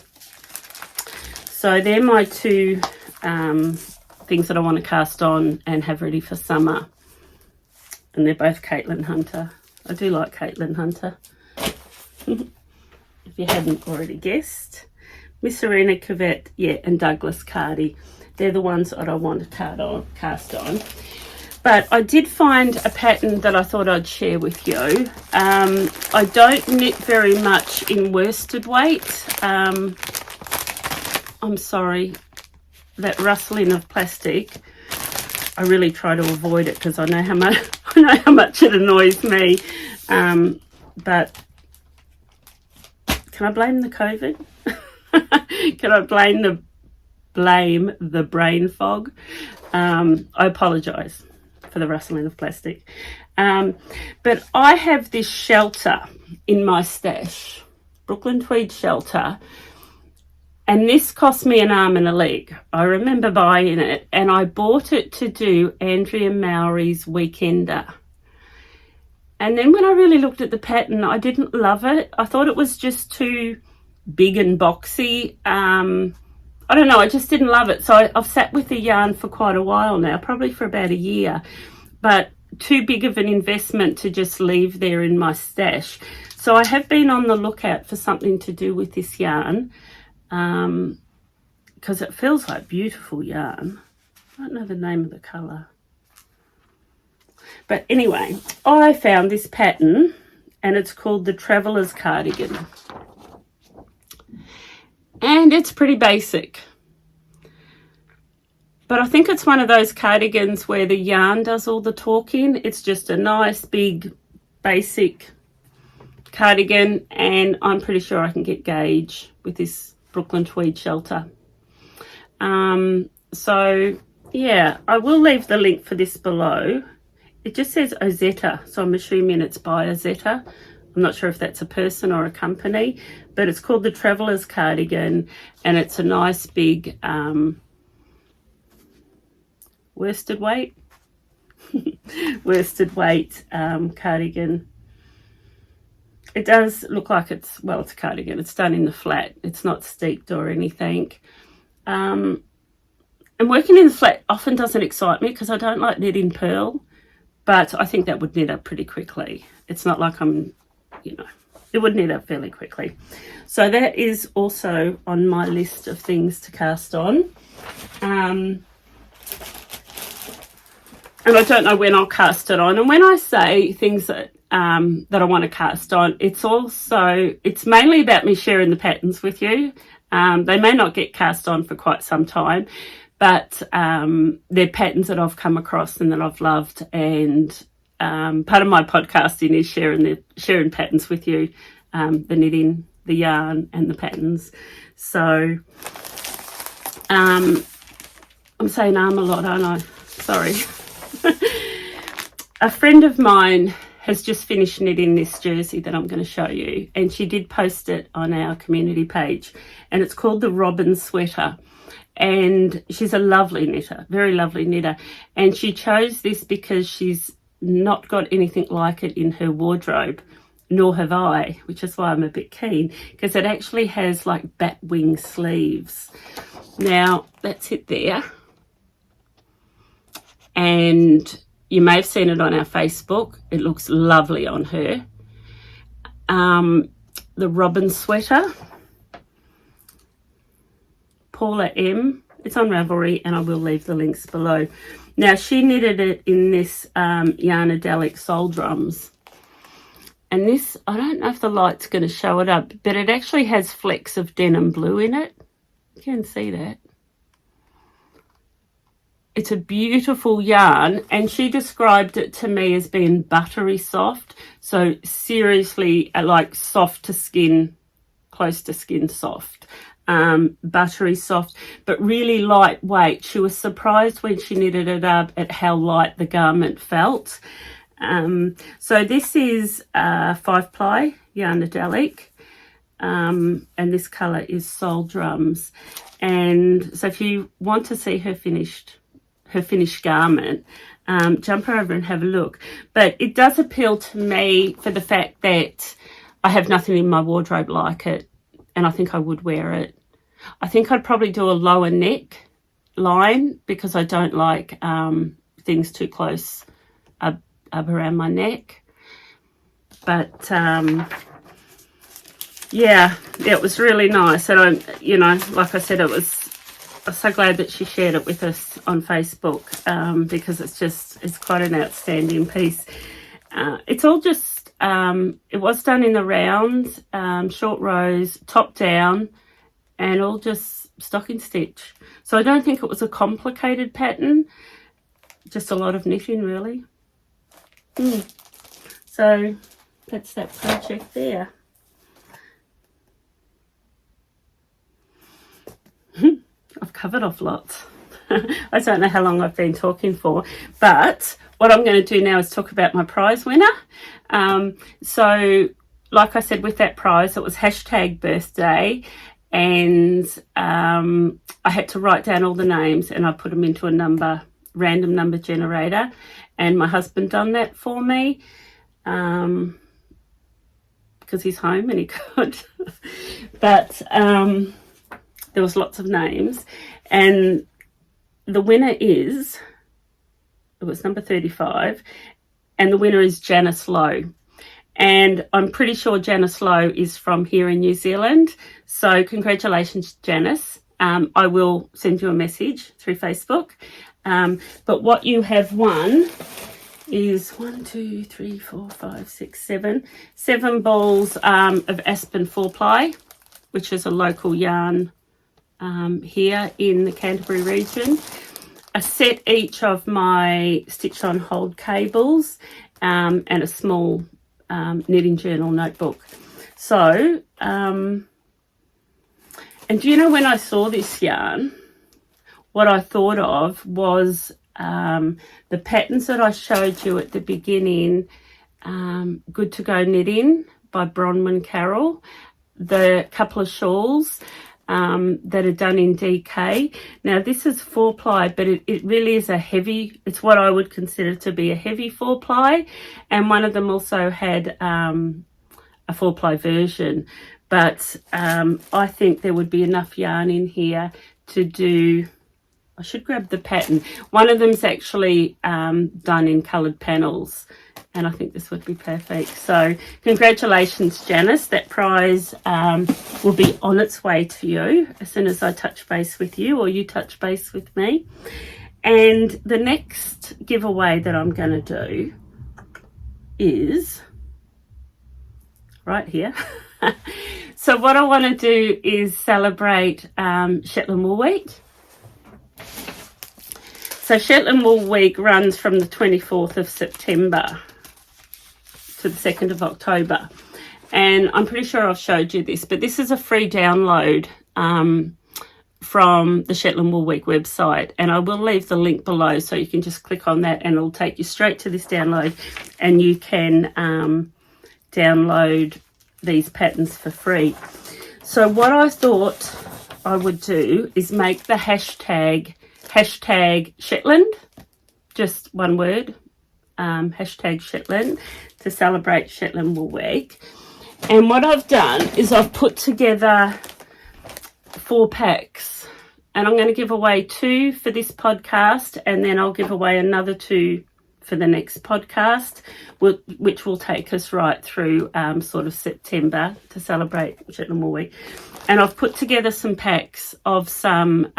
So they're my two things that I want to cast on and have ready for summer. And they're both Caitlin Hunter. I do like Caitlin Hunter. If you hadn't already guessed. Misurina, Kevat, yeah, and Douglas Cardi. They're the ones that I want to cast on. But I did find a pattern that I thought I'd share with you. I don't knit very much in worsted weight. I'm sorry, that rustling of plastic, I really try to avoid it because I know how much it annoys me. But can I blame the COVID? Can I blame the brain fog? I apologise for the rustling of plastic. But I have this shelter in my stash, Brooklyn Tweed shelter, and this cost me an arm and a leg. I remember buying it, and I bought it to do Andrea Mowry's Weekender. And then when I really looked at the pattern, I didn't love it. I thought it was just too big and boxy. I don't know, I just didn't love it. So I've sat with the yarn for quite a while now, probably for about a year, but too big of an investment to just leave there in my stash. So I have been on the lookout for something to do with this yarn, because it feels like beautiful yarn. I don't know the name of the colour. But anyway, I found this pattern, and it's called the Traveller's Cardigan. And it's pretty basic. But I think it's one of those cardigans where the yarn does all the talking. It's just a nice, big, basic cardigan, and I'm pretty sure I can get gauge with this Brooklyn Tweed shelter. So, yeah, I will leave the link for this below. It just says Ozetta, so I'm assuming it's by Ozetta. I'm not sure if that's a person or a company, but it's called the Traveller's Cardigan, and it's a nice big worsted weight cardigan. It does look like it's a cardigan. It's done in the flat. It's not steeped or anything. And working in the flat often doesn't excite me because I don't like knitting pearl, but I think that would knit up pretty quickly. It's not like I'm, it would knit up fairly quickly. So that is also on my list of things to cast on. And I don't know when I'll cast it on. And when I say things that I want to cast on, it's mainly about me sharing the patterns with you. They may not get cast on for quite some time, but they're patterns that I've come across and that I've loved. And part of my podcasting is sharing patterns with you, the knitting, the yarn, and the patterns. So I'm saying a lot, aren't I? Sorry. A friend of mine has just finished knitting this jersey that I'm going to show you, and she did post it on our community page, and it's called the Robin Sweater, and she's a lovely knitter, very lovely knitter, and she chose this because she's not got anything like it in her wardrobe, nor have I, which is why I'm a bit keen, because it actually has like bat wing sleeves. Now that's it there, and you may have seen it on our Facebook. It looks lovely on her. The Robin Sweater, Paula M. It's on Ravelry, and I will leave the links below. Now, she knitted it in this YarnADelic Soul Drums. And this, I don't know if the light's going to show it up, but it actually has flecks of denim blue in it. You can see that. It's a beautiful yarn, and she described it to me as being buttery soft. So seriously, like soft to skin, close to skin soft, buttery soft, but really lightweight. She was surprised when she knitted it up at how light the garment felt. So this is 5-ply YarnADelic, and this colour is Soul Drums. And so if you want to see her finished garment, jump over and have a look. But it does appeal to me for the fact that I have nothing in my wardrobe like it, and I think I would wear it. I think I'd probably do a lower neck line because I don't like things too close up around my neck. But yeah, it was really nice. And like I said, I'm so glad that she shared it with us on Facebook, because it's quite an outstanding piece. It's all just, it was done in the round, short rows, top down, and all just stocking stitch. So I don't think it was a complicated pattern, just a lot of knitting really. So that's that project there. I've covered off lots. I don't know how long I've been talking for, but what I'm going to do now is talk about my prize winner. So like I said, with that prize, it was #birthday, and I had to write down all the names and I put them into a random number generator, and my husband done that for me because he's home and he could. But there was lots of names, and the winner it was number 35, and the winner is Janice Lowe. And I'm pretty sure Janice Lowe is from here in New Zealand. So congratulations, Janice. I will send you a message through Facebook. But what you have won is 7 balls of Aspen 4-ply, which is a local yarn here in the Canterbury region, a set each of my Stitch on Hold cables, and a small knitting journal notebook. So, and do you know, when I saw this yarn, what I thought of was the patterns that I showed you at the beginning, Good to Go Knitting by Bronwyn Carroll, the couple of shawls that are done in DK. Now this is 4-ply, but it really is it's what I would consider to be a heavy 4-ply, and one of them also had a 4-ply version, but I think there would be enough yarn in here to do. I should grab the pattern. One of them's actually done in coloured panels, and I think this would be perfect. So congratulations, Janice. That prize will be on its way to you as soon as I touch base with you, or you touch base with me. And the next giveaway that I'm going to do is right here. So what I want to do is celebrate Shetland Wool Week. So Shetland Wool Week runs from the 24th of September to the 2nd of October. And I'm pretty sure I've showed you this, but this is a free download from the Shetland Wool Week website. And I will leave the link below so you can just click on that and it'll take you straight to this download, and you can download these patterns for free. So what I thought I would do is make the hashtag Shetland, just one word, hashtag Shetland, to celebrate Shetland Wool Week. And what I've done is I've put together 4 packs, and I'm going to give away 2 for this podcast, and then I'll give away another 2 for the next podcast, which will take us right through sort of September to celebrate Shetland Wool Week. And I've put together some packs of some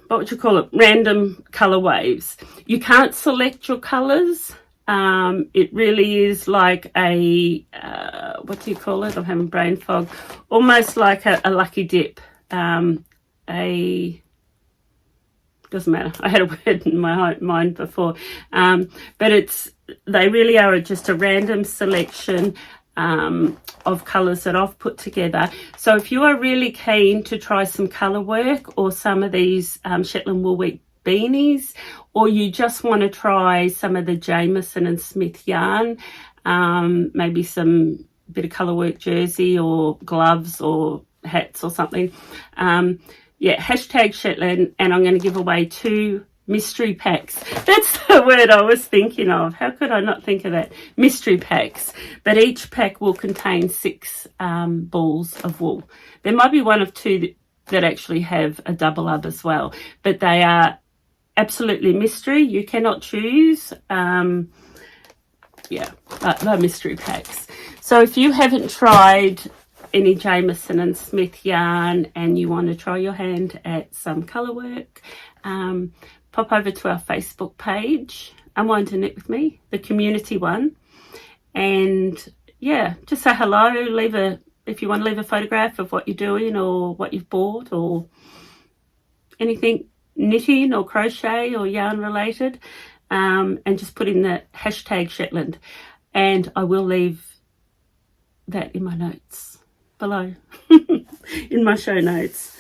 what would you call it, random colour waves. You can't select your colours. It really is like a what do you call it, I'm having brain fog, almost like a lucky dip. Doesn't matter, I had a word in my mind before, but they really are just a random selection of colours that I've put together. So if you are really keen to try some colour work, or some of these Shetland Wool Week beanies, or you just want to try some of the Jameson and Smith yarn, maybe some bit of colour work jersey or gloves or hats or something, yeah, hashtag Shetland, and I'm going to give away 2 mystery packs. That's the word I was thinking of. How could I not think of that? Mystery packs. But each pack will contain 6 balls of wool. There might be 1 of 2 that actually have a double up as well, but they are absolutely mystery. You cannot choose. Yeah, they're mystery packs. So if you haven't tried any Jameson and Smith yarn and you want to try your hand at some colour work, pop over to our Facebook page, Unwind and Knit with Me, the community one, and yeah, just say hello. If you want to leave a photograph of what you're doing or what you've bought or anything knitting or crochet or yarn related, and just put in the hashtag Shetland, and I will leave that in my notes below in my show notes.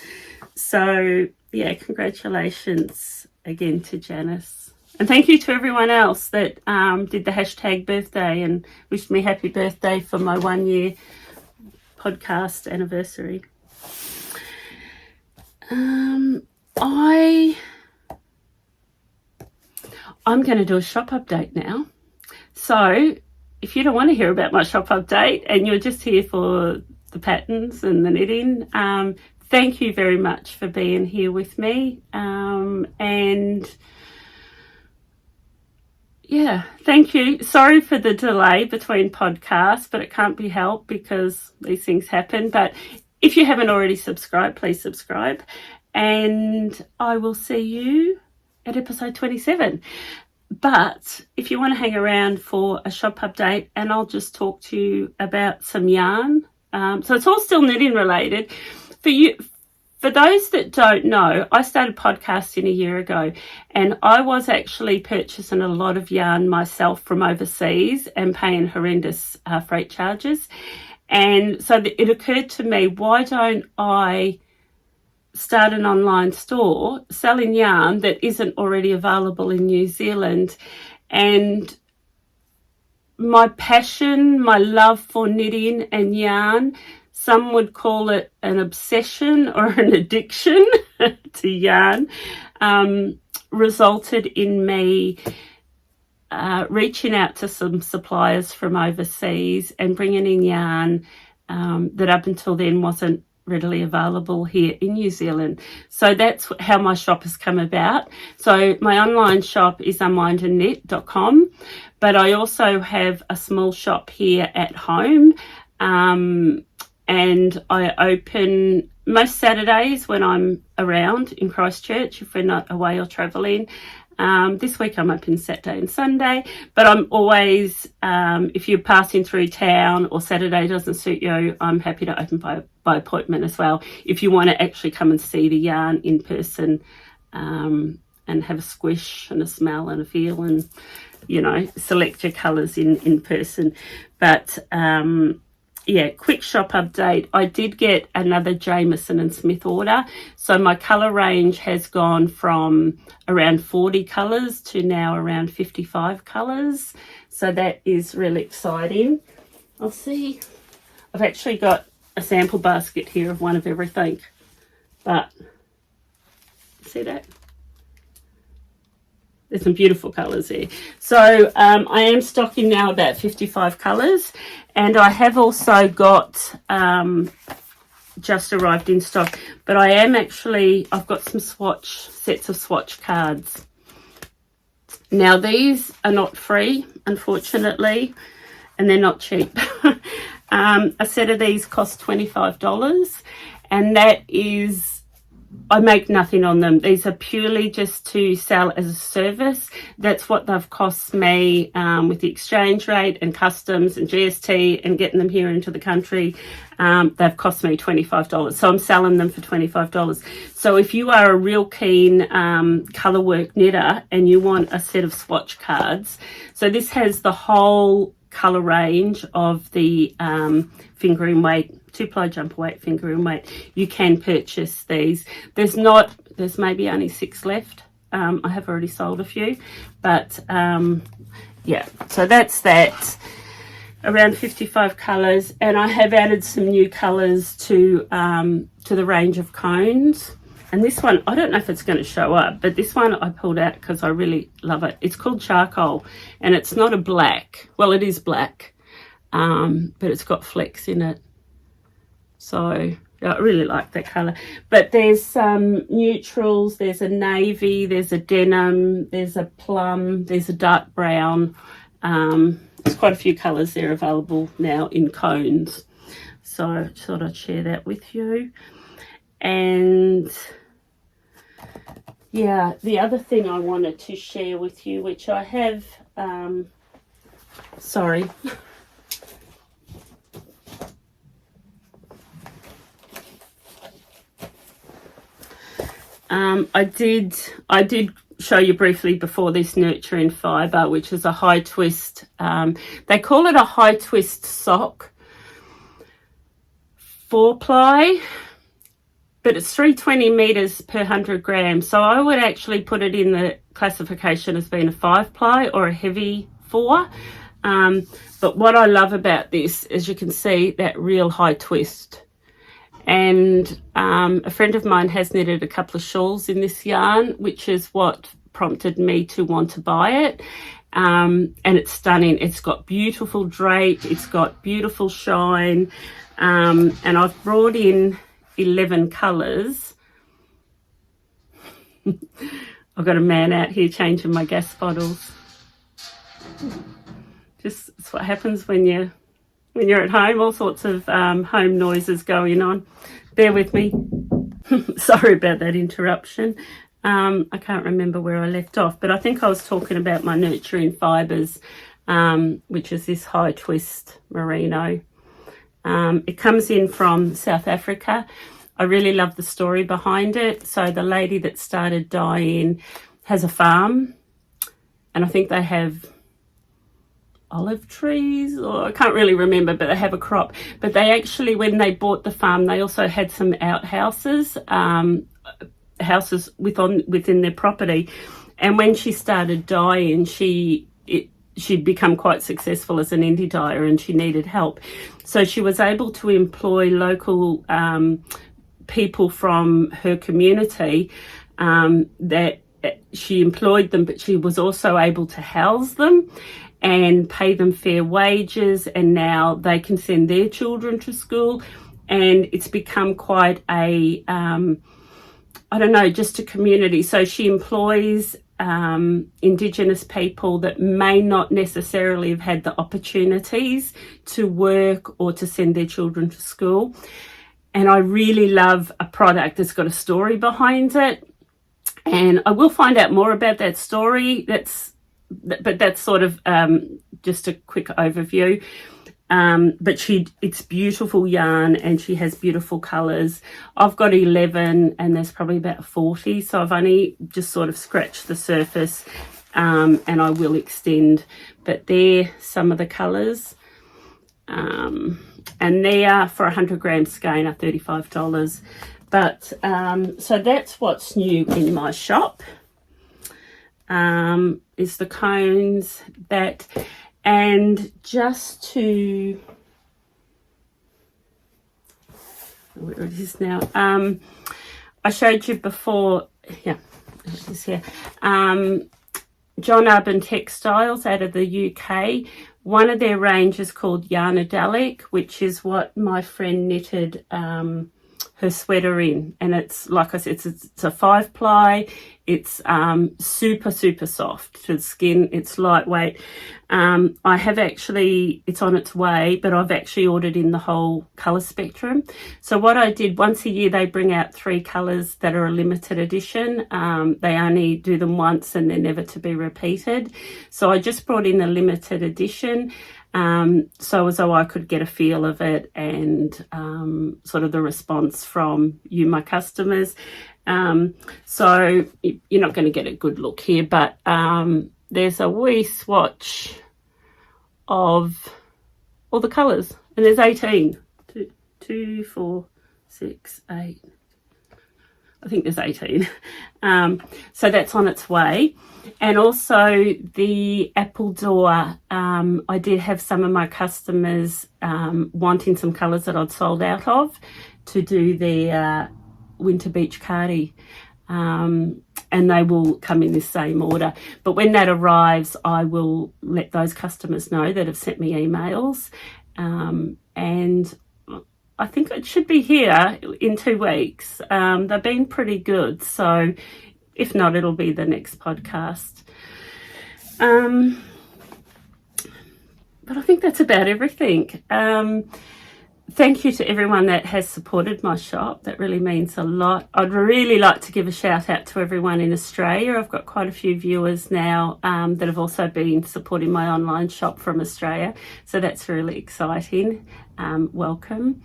So yeah, congratulations again to Janice, and thank you to everyone else that did the hashtag birthday and wished me happy birthday for my 1-year podcast anniversary. I'm going to do a shop update now. So if you don't want to hear about my shop update and you're just here for the patterns and the knitting, thank you very much for being here with me. And yeah, thank you. Sorry for the delay between podcasts, but it can't be helped because these things happen. But if you haven't already subscribed, please subscribe. And I will see you at episode 27. But if you want to hang around for a shop update, and I'll just talk to you about some yarn. So it's all still knitting related. For those that don't know, I started podcasting a year ago, and I was actually purchasing a lot of yarn myself from overseas and paying horrendous freight charges. And so it occurred to me, why don't I start an online store selling yarn that isn't already available in New Zealand? And my passion, my love for knitting and yarn, some would call it an obsession or an addiction to yarn, resulted in me reaching out to some suppliers from overseas and bringing in yarn that up until then wasn't readily available here in New Zealand. So that's how my shop has come about. So my online shop is unwindandknit.com, but I also have a small shop here at home, and I open most Saturdays when I'm around in Christchurch, if we're not away or travelling. This week I'm open Saturday and Sunday, but I'm always, if you're passing through town or Saturday doesn't suit you, I'm happy to open by appointment as well. If you want to actually come and see the yarn in person, and have a squish and a smell and a feel and, you know, select your colours in person. But, yeah, quick shop update. I did get another Jamieson and Smith order. So my colour range has gone from around 40 colours to now around 55 colours. So that is really exciting. I'll see. I've actually got a sample basket here of one of everything. But, see that? There's some beautiful colours there. So I am stocking now about 55 colours, and I have also got just arrived in stock, but I am actually, I've got some sets of swatch cards. Now these are not free, unfortunately, and they're not cheap. A set of these costs $25, and that is, I make nothing on them. These are purely just to sell as a service. That's what they've cost me with the exchange rate and customs and GST and getting them here into the country. They've cost me $25. So I'm selling them for $25. So if you are a real keen colour work knitter and you want a set of swatch cards, so this has the whole colour range of the fingering weight, 2-ply jumper weight, fingering weight. You can purchase these. There's maybe only 6 left. I have already sold a few, but yeah, so that's that. Around 55 colours, and I have added some new colours to the range of cones. And this one, I don't know if it's going to show up, but this one I pulled out because I really love it. It's called Charcoal, and it's not a black. Well, it is black, but it's got flecks in it. So yeah, I really like that colour. But there's some neutrals, there's a navy, there's a denim, there's a plum, there's a dark brown. There's quite a few colours there available now in cones. So I thought I'd share that with you. And yeah, the other thing I wanted to share with you, which I have, sorry. I did show you briefly before this Nurturing Fibre, which is a high twist. They call it a high twist sock, 4-ply, but it's 320 meters per 100 grams. So I would actually put it in the classification as being a 5-ply or a heavy 4. But what I love about this is you can see that real high twist. And a friend of mine has knitted a couple of shawls in this yarn, which is what prompted me to want to buy it. And it's stunning. It's got beautiful drape. It's got beautiful shine. And I've brought in 11 colours. I've got a man out here changing my gas bottles. Just, it's what happens when you're at home, all sorts of home noises going on. Bear with me. Sorry about that interruption. I can't remember where I left off, but I think I was talking about my Nurturing Fibres, which is this high twist merino. It comes in from South Africa. I really love the story behind it. So the lady that started dyeing has a farm, and I think they have olive trees, or I can't really remember, but they have a crop. But they actually, when they bought the farm, they also had some outhouses, houses within their property. And when she started dyeing, she'd become quite successful as an indie dyer and she needed help. So she was able to employ local people from her community that she employed them, but she was also able to house them and pay them fair wages, and now they can send their children to school, and it's become quite a I don't know, just a community. So she employs Indigenous people that may not necessarily have had the opportunities to work or to send their children to school. And I really love a product that's got a story behind it. And I will find out more about that story. But that's sort of just a quick overview. But it's beautiful yarn and she has beautiful colours. I've got 11 and there's probably about 40. So I've only just sort of scratched the surface and I will extend. But they're some of the colours. And they are for 100 grams skein are $35. But so that's what's new in my shop. Is the cones that, and just to, where it is now, I showed you before, yeah, it is here, John Urban Textiles out of the UK. One of their range is called YarnADelic, which is what my friend knitted her sweater in, and it's, like I said, it's a 5-ply. It's super soft to the skin. It's lightweight. I have actually, it's on its way, but I've actually ordered in the whole colour spectrum. So what I did, once a year they bring out 3 colours that are a limited edition. They only do them once and they're never to be repeated. So I just brought in the limited edition. So as though I could get a feel of it and sort of the response from you, my customers. So you're not going to get a good look here, but there's a wee swatch of all the colours, and there's 18. 2, 4, 6, 8. I think there's 18. So that's on its way. And also the Appledore, I did have some of my customers wanting some colours that I'd sold out of to do their winter beach cardi, and they will come in this same order. But when that arrives, I will let those customers know that have sent me emails, and I think it should be here in 2 weeks. They've been pretty good, so if not, it'll be the next podcast. But I think that's about everything. Thank you to everyone that has supported my shop. That really means a lot. I'd really like to give a shout out to everyone in Australia. I've got quite a few viewers now that have also been supporting my online shop from Australia. So that's really exciting. Welcome.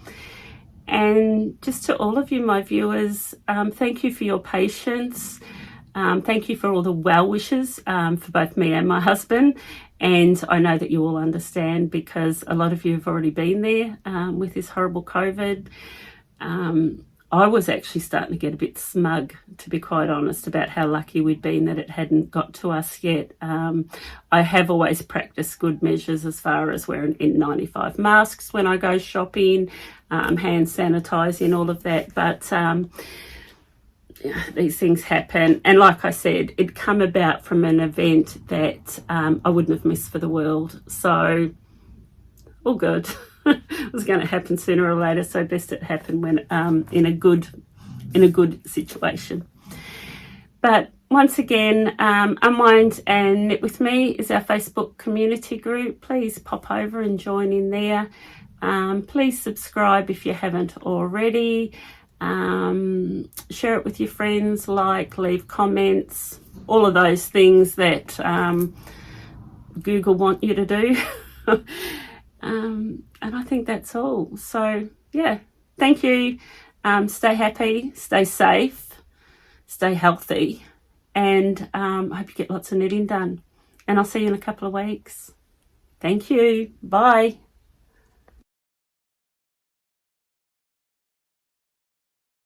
And just to all of you, my viewers, thank you for your patience. Thank you for all the well wishes for both me and my husband. And I know that you all understand because a lot of you have already been there with this horrible COVID. I was actually starting to get a bit smug, to be quite honest, about how lucky we'd been that it hadn't got to us yet. I have always practiced good measures as far as wearing N95 masks when I go shopping, hand sanitising, all of that. But these things happen, and like I said, it come about from an event that I wouldn't have missed for the world. So all good. It was going to happen sooner or later, so best it happened when in a good situation. But once again, Unwind and Knit With Me is our Facebook community group. Please pop over and join in there. Please subscribe if you haven't already. Share it with your friends, leave comments, all of those things that Google want you to do. And I think that's all. So yeah, thank you. Stay happy, stay safe, stay healthy, and I hope you get lots of knitting done. And I'll see you in a couple of weeks. Thank you. Bye.